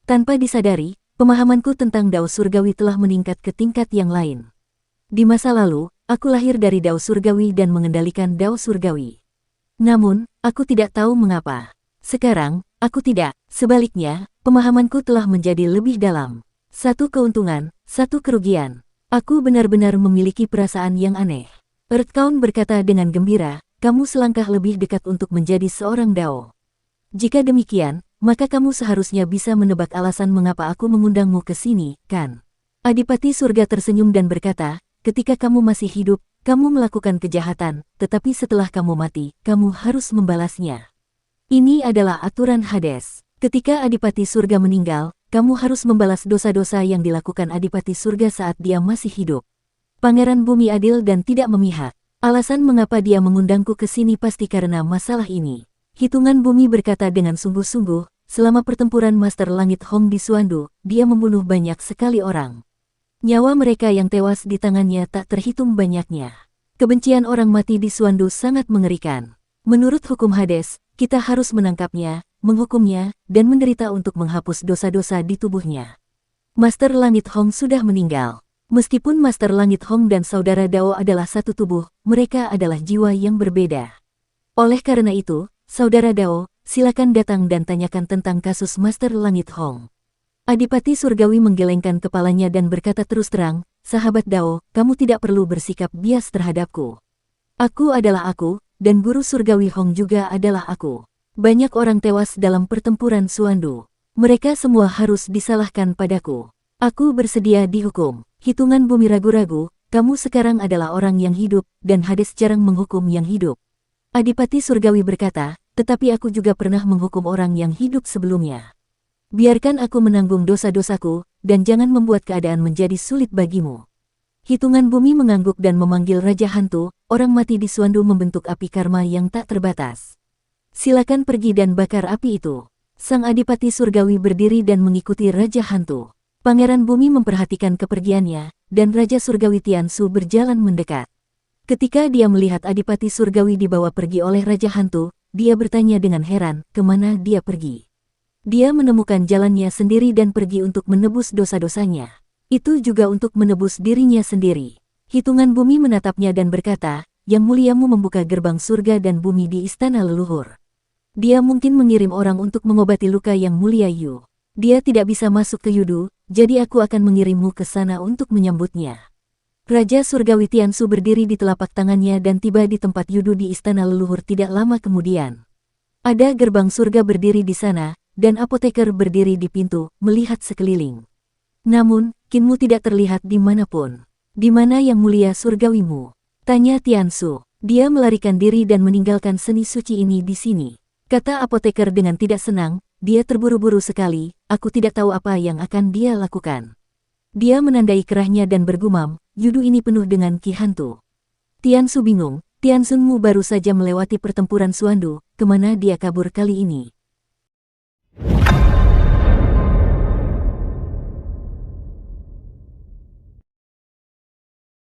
Tanpa disadari, pemahamanku tentang Dao Surgawi telah meningkat ke tingkat yang lain. Di masa lalu, aku lahir dari Dao Surgawi dan mengendalikan Dao Surgawi. Namun, aku tidak tahu mengapa. Sekarang, aku tidak. Sebaliknya, pemahamanku telah menjadi lebih dalam. Satu keuntungan, satu kerugian. Aku benar-benar memiliki perasaan yang aneh." Earthcaun berkata dengan gembira, "Kamu selangkah lebih dekat untuk menjadi seorang Dao. Jika demikian, maka kamu seharusnya bisa menebak alasan mengapa aku mengundangmu ke sini, kan?" Adipati Surga tersenyum dan berkata, "Ketika kamu masih hidup, kamu melakukan kejahatan, tetapi setelah kamu mati, kamu harus membalasnya. Ini adalah aturan Hades. Ketika Adipati Surga meninggal, kamu harus membalas dosa-dosa yang dilakukan Adipati Surga saat dia masih hidup." Pangeran Bumi adil dan tidak memihak. Alasan mengapa dia mengundangku ke sini pasti karena masalah ini. Hitungan Bumi berkata dengan sungguh-sungguh, selama pertempuran Master Langit Hong di Suandu, dia membunuh banyak sekali orang. Nyawa mereka yang tewas di tangannya tak terhitung banyaknya. Kebencian orang mati di Suandu sangat mengerikan. Menurut hukum Hades, kita harus menangkapnya, menghukumnya, dan menderita untuk menghapus dosa-dosa di tubuhnya. Master Langit Hong sudah meninggal. Meskipun Master Langit Hong dan Saudara Dao adalah satu tubuh, mereka adalah jiwa yang berbeda. Oleh karena itu, Saudara Dao, silakan datang dan tanyakan tentang kasus Master Langit Hong." Adipati Surgawi menggelengkan kepalanya dan berkata terus terang, "Sahabat Dao, kamu tidak perlu bersikap bias terhadapku. Aku adalah aku, dan Guru Surgawi Hong juga adalah aku. Banyak orang tewas dalam pertempuran Suandu. Mereka semua harus disalahkan padaku. Aku bersedia dihukum." Hitungan Bumi ragu-ragu, "Kamu sekarang adalah orang yang hidup, dan Hades jarang menghukum yang hidup." Adipati Surgawi berkata, "Tetapi aku juga pernah menghukum orang yang hidup sebelumnya. Biarkan aku menanggung dosa-dosaku, dan jangan membuat keadaan menjadi sulit bagimu." Hitungan Bumi mengangguk dan memanggil Raja Hantu. Orang mati di Suandu membentuk api karma yang tak terbatas. "Silakan pergi dan bakar api itu." Sang Adipati Surgawi berdiri dan mengikuti Raja Hantu. Pangeran Bumi memperhatikan kepergiannya, dan Raja Surgawi Tiansu berjalan mendekat. Ketika dia melihat Adipati Surgawi dibawa pergi oleh Raja Hantu, dia bertanya dengan heran, kemana dia pergi. Dia menemukan jalannya sendiri dan pergi untuk menebus dosa-dosanya. Itu juga untuk menebus dirinya sendiri. Hitungan Bumi menatapnya dan berkata, "Yang muliamu membuka gerbang surga dan bumi di istana leluhur. Dia mungkin mengirim orang untuk mengobati luka Yang Mulia Yu. Dia tidak bisa masuk ke Yudu, jadi aku akan mengirimmu ke sana untuk menyambutnya. Raja Surgawi Tiansu berdiri di telapak tangannya dan tiba di tempat Yudu di istana leluhur tidak lama kemudian. Ada gerbang surga berdiri di sana, dan apoteker berdiri di pintu, melihat sekeliling. Namun, Kinmu tidak terlihat dimanapun. Di mana yang mulia surgawimu? Tanya Tiansu. Dia melarikan diri dan meninggalkan seni suci ini di sini. Kata apoteker dengan tidak senang, dia terburu-buru sekali, aku tidak tahu apa yang akan dia lakukan. Dia menandai kerahnya dan bergumam, Yudu ini penuh dengan ki hantu. Tiansu bingung, Tiansunmu baru saja melewati pertempuran Suandu, kemana dia kabur kali ini?